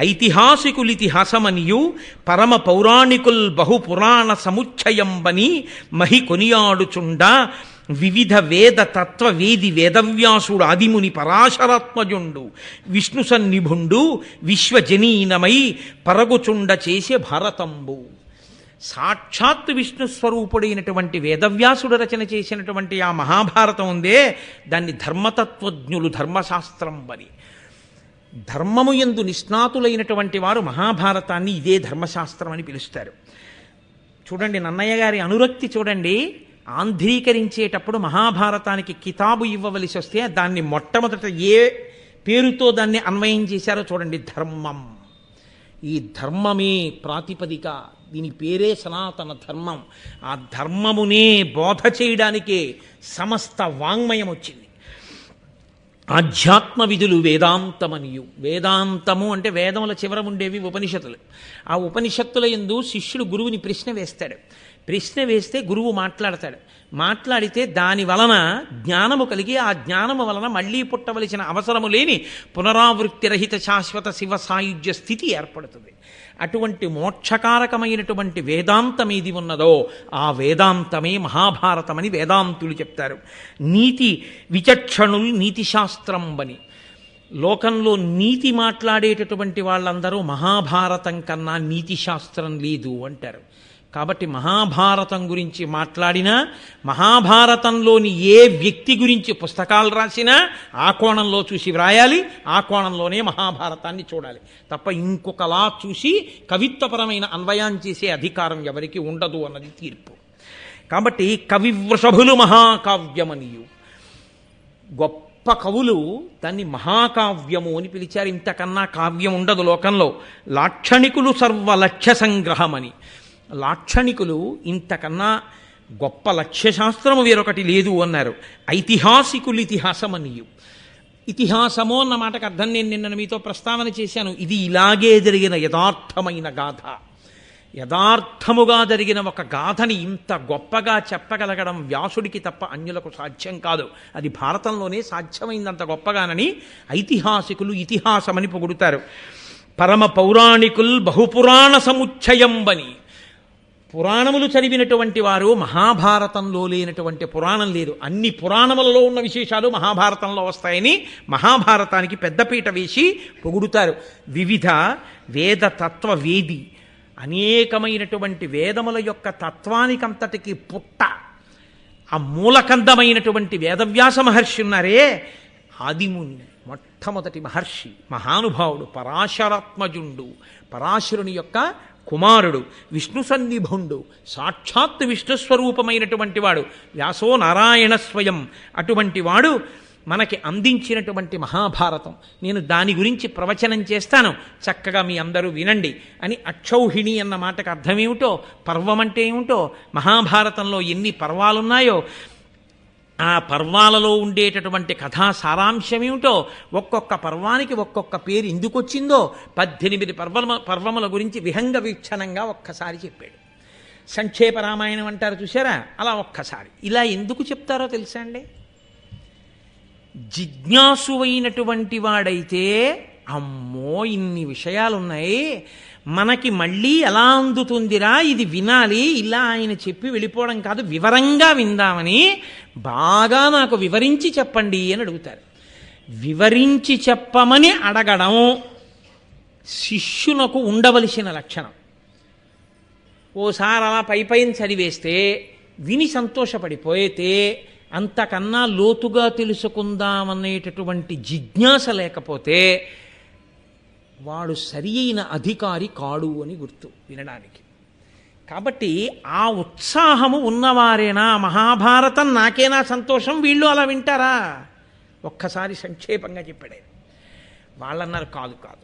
ఐతిహాసికులితిహాసమనియు, పరమ పౌరాణికుల్ బహుపురాణ సముచ్చయంబని మహి కొనియాడుచుండ, వివిధ వేద తత్వ వేది వేదవ్యాసుడు ఆదిముని పరాశరాత్మజుండు, విష్ణు సన్నిభుండు విశ్వజనీనమై పరగుచుండ చేసే భారతంబు. సాక్షాత్ విష్ణు స్వరూపుడైనటువంటి వేదవ్యాసుడు రచన చేసినటువంటి ఆ మహాభారతం ఉందే, దాన్ని ధర్మతత్వజ్ఞులు ధర్మశాస్త్రం అని, ధర్మము యందు నిష్ణాతులైనటువంటి వారు మహాభారతాన్ని ఇదే ధర్మశాస్త్రం అని పిలుస్తారు. చూడండి, నన్నయ్య గారి అనురక్తి చూడండి. ఆంధ్రీకరించేటప్పుడు మహాభారతానికి కితాబు ఇవ్వవలసి వస్తే దాన్ని మొట్టమొదట ఏ పేరుతో దాన్ని అన్వయం చేశారో చూడండి, ధర్మం. ఈ ధర్మమే ప్రాతిపదిక, దీని పేరే సనాతన ధర్మం. ఆ ధర్మమునే బోధ చేయడానికే సమస్త వాంగ్మయం వచ్చింది. ఆధ్యాత్మ విధులు వేదాంతమనియు, వేదాంతము అంటే వేదముల చివర ఉండేవి ఉపనిషత్తులు. ఆ ఉపనిషత్తుల యందు శిష్యుడు గురువుని ప్రశ్న వేస్తాడు. ప్రశ్న వేస్తే గురువు మాట్లాడతాడు. మాట్లాడితే దాని వలన జ్ఞానము కలిగి, ఆ జ్ఞానము వలన మళ్ళీ పుట్టవలసిన అవసరము లేని పునరావృత్తి రహిత శాశ్వత శివ సాయుధ్య స్థితి ఏర్పడుతుంది. అటువంటి మోక్షకారకమైనటువంటి వేదాంతం ఏది ఉన్నదో ఆ వేదాంతమే మహాభారతమని వేదాంతులు చెప్తారు. నీతి విచక్షణులు నీతిశాస్త్రం అని, లోకంలో నీతి మాట్లాడేటటువంటి వాళ్ళందరూ మహాభారతం కన్నా నీతిశాస్త్రం లేదు అంటారు. కాబట్టి మహాభారతం గురించి మాట్లాడినా, మహాభారతంలోని ఏ వ్యక్తి గురించి పుస్తకాలు రాసినా ఆ కోణంలో చూసి వ్రాయాలి, ఆ కోణంలోనే మహాభారతాన్ని చూడాలి తప్ప ఇంకొకలా చూసి కవిత్వపరమైన అన్వయం చేసే అధికారం ఎవరికి ఉండదు అన్నది తీర్పు. కాబట్టి కవి వృషభులు మహాకావ్యమనియు, గొప్ప కవులు దాన్ని మహాకావ్యము అని పిలిచారు. ఇంతకన్నా కావ్యం ఉండదు లోకంలో. లాక్షణికులు సర్వలక్ష్య సంగ్రహమని, లాక్షణికులు ఇంతకన్నా గొప్ప లక్ష్యశాస్త్రము వేరొకటి లేదు అన్నారు. ఐతిహాసికులు ఇతిహాసమనియు, ఇతిహాసము అన్న మాటకు అర్థం నేను నిన్న మీతో ప్రస్తావన చేశాను. ఇది ఇలాగే జరిగిన యథార్థమైన గాథ. యథార్థముగా జరిగిన ఒక గాథని ఇంత గొప్పగా చెప్పగలగడం వ్యాసుడికి తప్ప అన్యులకు సాధ్యం కాదు. అది భారతంలోనే సాధ్యమైందంత గొప్పగానని ఐతిహాసికులు ఇతిహాసమని పొగుడుతారు. పరమ పౌరాణికుల్ బహుపురాణ సముచ్చయంబని, పురాణములు చదివినటువంటి వారు మహాభారతంలో లేనటువంటి పురాణం లేదు. అన్ని పురాణములలో ఉన్న విశేషాలు మహాభారతంలో వస్తాయని మహాభారతానికి పెద్దపీట వేసి పొగుడుతారు. వివిధ వేద తత్వ వేది, అనేకమైనటువంటి వేదముల యొక్క తత్వానికంతటికి పుట్ట, ఆ మూలకందమైనటువంటి వేదవ్యాస మహర్షి ఉన్నారే, ఆదిముని మొట్టమొదటి మహర్షి, మహానుభావుడు, పరాశరాత్మజుండు, పరాశరుని యొక్క కుమారుడు, విష్ణు సన్నిభుండు, సాక్షాత్ విష్ణుస్వరూపమైనటువంటి వాడు, వ్యాసో నారాయణ స్వయం. అటువంటి వాడు మనకి అందించినటువంటి మహాభారతం. నేను దాని గురించి ప్రవచనం చేస్తాను, చక్కగా మీ అందరూ వినండి అని. అక్షౌహిణి అన్న మాటకు అర్థమేమిటో, పర్వం అంటే ఏమిటో, మహాభారతంలో ఎన్ని పర్వాలున్నాయో, ఆ పర్వాలలో ఉండేటటువంటి కథా సారాంశం ఏమిటో, ఒక్కొక్క పర్వానికి ఒక్కొక్క పేరు ఎందుకు వచ్చిందో 18 పర్వముల గురించి విహంగ వీక్షణంగా ఒక్కసారి చెప్పాడు. సంక్షేప రామాయణం అంటారు చూసారా, అలా ఒక్కసారి. ఇలా ఎందుకు చెప్తారో తెలుసా అండి? జిజ్ఞాసువైనటువంటి వాడైతే అమ్మో ఇన్ని విషయాలున్నాయి, మనకి మళ్ళీ ఎలా అందుతుందిరా, ఇది వినాలి, ఇలా ఆయన చెప్పి వెళ్ళిపోవడం కాదు, వివరంగా విందామని బాగా నాకు వివరించి చెప్పండి అని అడుగుతారు. వివరించి చెప్పమని అడగడం శిష్యునకు ఉండవలసిన లక్షణం. ఓసారి అలా పైన చదివేస్తే విని సంతోషపడిపోతే అంతకన్నా లోతుగా తెలుసుకుందామనేటటువంటి జిజ్ఞాస లేకపోతే వాడు సరి అయిన అధికారి కాడు అని గుర్తు వినడానికి. కాబట్టి ఆ ఉత్సాహము ఉన్నవారేనా మహాభారతం నాకేనా సంతోషం, వీళ్ళు అలా వింటారా? ఒక్కసారి సంక్షేపంగా చెప్పాడు. వాళ్ళన్నారు కాదు కాదు,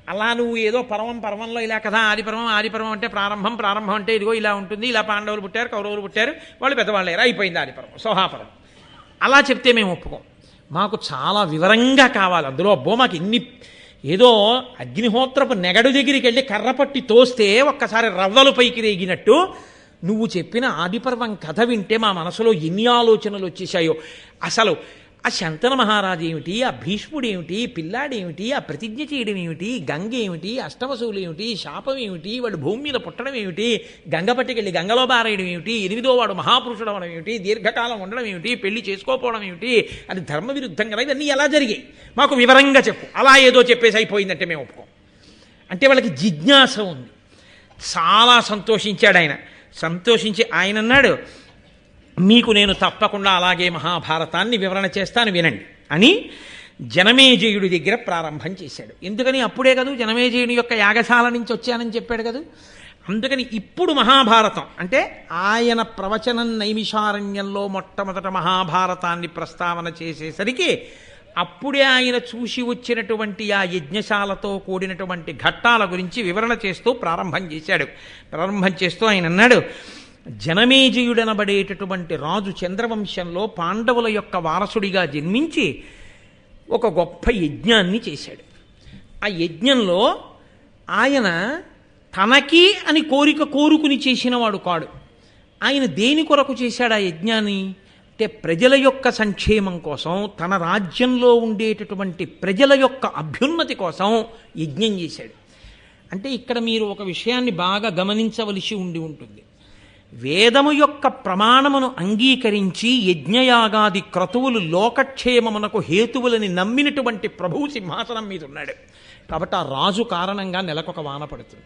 అలా నువ్వు ఏదో పర్వంలో ఇలా కదా, ఆదిపర్వం అంటే ప్రారంభం అంటే ఇదిగో ఇలా ఉంటుంది, ఇలా పాండవులు పుట్టారు, కౌరవులు పుట్టారు, వాళ్ళు పెద్దవాళ్ళేరా, అయిపోయింది ఆదిపర్వం, సోహాపర్వం, అలా చెప్తే మేము ఒప్పుకోం. మాకు చాలా వివరంగా కావాలి అందులో. అబ్బో మాకు ఇన్ని, ఏదో అగ్నిహోత్రపు నెగడు దగ్గరికి వెళ్ళి కర్ర పట్టి తోస్తే ఒక్కసారి రవ్వలు పైకి రేగినట్టు నువ్వు చెప్పిన ఆదిపర్వం కథ వింటే మా మనసులో ఎన్ని ఆలోచనలు వచ్చేసాయో. అసలు ఆ శంతన మహారాజు ఏమిటి, ఆ భీష్ముడు ఏమిటి, పిల్లాడేమిటి, ఆ ప్రతిజ్ఞ చేయడం ఏమిటి, గంగ ఏమిటి, అష్టవసువులు ఏమిటి, శాపం ఏమిటి, వాడు భూమి మీద పుట్టడం ఏమిటి, గంగ పట్టుకెళ్ళి గంగలో బారేయడం ఏమిటి, 8వ వాడు మహాపురుషుడు అవడం ఏమిటి, దీర్ఘకాలం ఉండడం ఏమిటి, పెళ్లి చేసుకోకపోవడం ఏమిటి, అది ధర్మ విరుద్ధం కదా, ఇవన్నీ ఎలా జరిగాయి మాకు వివరంగా చెప్పు. అలా ఏదో చెప్పేసి అయిపోయిందంటే మేము ఒప్పుకోం. అంటే వాళ్ళకి జిజ్ఞాస ఉంది. చాలా సంతోషించాడు ఆయన. సంతోషించి ఆయన అన్నాడు, మీకు నేను తప్పకుండా అలాగే మహాభారతాన్ని వివరణ చేస్తాను వినండి అని జనమేజయుడి దగ్గర ప్రారంభం చేశాడు. ఎందుకని అప్పుడే కదా జనమేజయుడి యొక్క యాగశాల నుంచి వచ్చానని చెప్పాడు కదా. అందుకని ఇప్పుడు మహాభారతం అంటే ఆయన ప్రవచనం నైమిషారణ్యంలో మొట్టమొదట మహాభారతాన్ని ప్రస్తావన చేసేసరికి అప్పుడే ఆయన చూసి వచ్చినటువంటి ఆ యజ్ఞశాలతో కూడినటువంటి ఘట్టాల గురించి వివరణ చేస్తూ ప్రారంభం చేశాడు. ప్రారంభం చేస్తూ ఆయన అన్నాడు, జనమేజయుడనబడేటటువంటి రాజు చంద్రవంశంలో పాండవుల యొక్క వారసుడిగా జన్మించి ఒక గొప్ప యజ్ఞాన్ని చేశాడు. ఆ యజ్ఞంలో ఆయన తనకి అని కోరుకుని చేసినవాడు కాడు. ఆయన దేని కొరకు చేశాడు ఆ యజ్ఞాన్ని అంటే ప్రజల యొక్క సంక్షేమం కోసం, తన రాజ్యంలో ఉండేటటువంటి ప్రజల యొక్క అభ్యున్నతి కోసం యజ్ఞం చేశాడు. అంటే ఇక్కడ మీరు ఒక విషయాన్ని బాగా గమనించవలసి ఉంటుంది. వేదము యొక్క ప్రమాణమును అంగీకరించి యజ్ఞయాగాది క్రతువులు లోకక్షేమమునకు హేతువులని నమ్మినటువంటి ప్రభువు సింహాసనం మీద ఉన్నాడు. కాబట్టి ఆ రాజు కారణంగా నెలకొక వాన పడుతుంది.